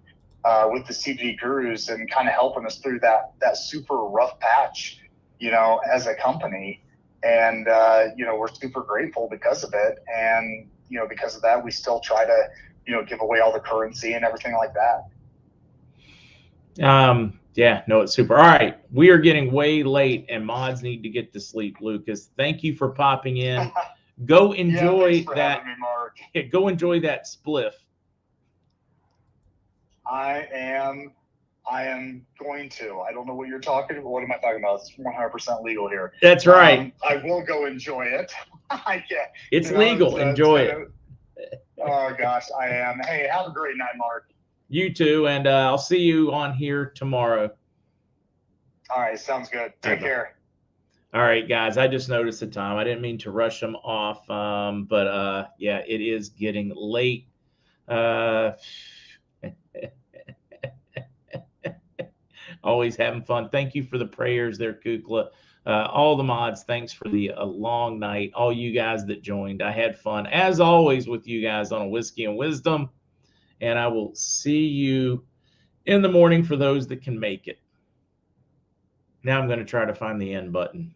with the CBD gurus and kind of helping us through that super rough patch, as a company. And, we're super grateful because of it. And, because of that, we still try to, give away all the currency and everything like that. Yeah, no, it's super. All right. We are getting way late and mods need to get to sleep. Lucas, thank you for popping in. Go enjoy that. Me, Mark. Go enjoy that spliff. I am going to. I don't know what you're talking about. What am I talking about? It's 100% legal here. That's right. I will go enjoy it. I can't. It's legal. Enjoy it. Oh, gosh, I am. Hey, have a great night, Mark. You too. And I'll see you on here tomorrow. All right. Sounds good. Take care. All right, guys. I just noticed the time. I didn't mean to rush them off. But yeah, it is getting late. Always having fun. Thank you for the prayers there, Kukla. All the mods, thanks for the long night. All you guys that joined, I had fun as always with you guys on a Whiskey and Wisdom. And I will see you in the morning for those that can make it. Now I'm going to try to find the end button.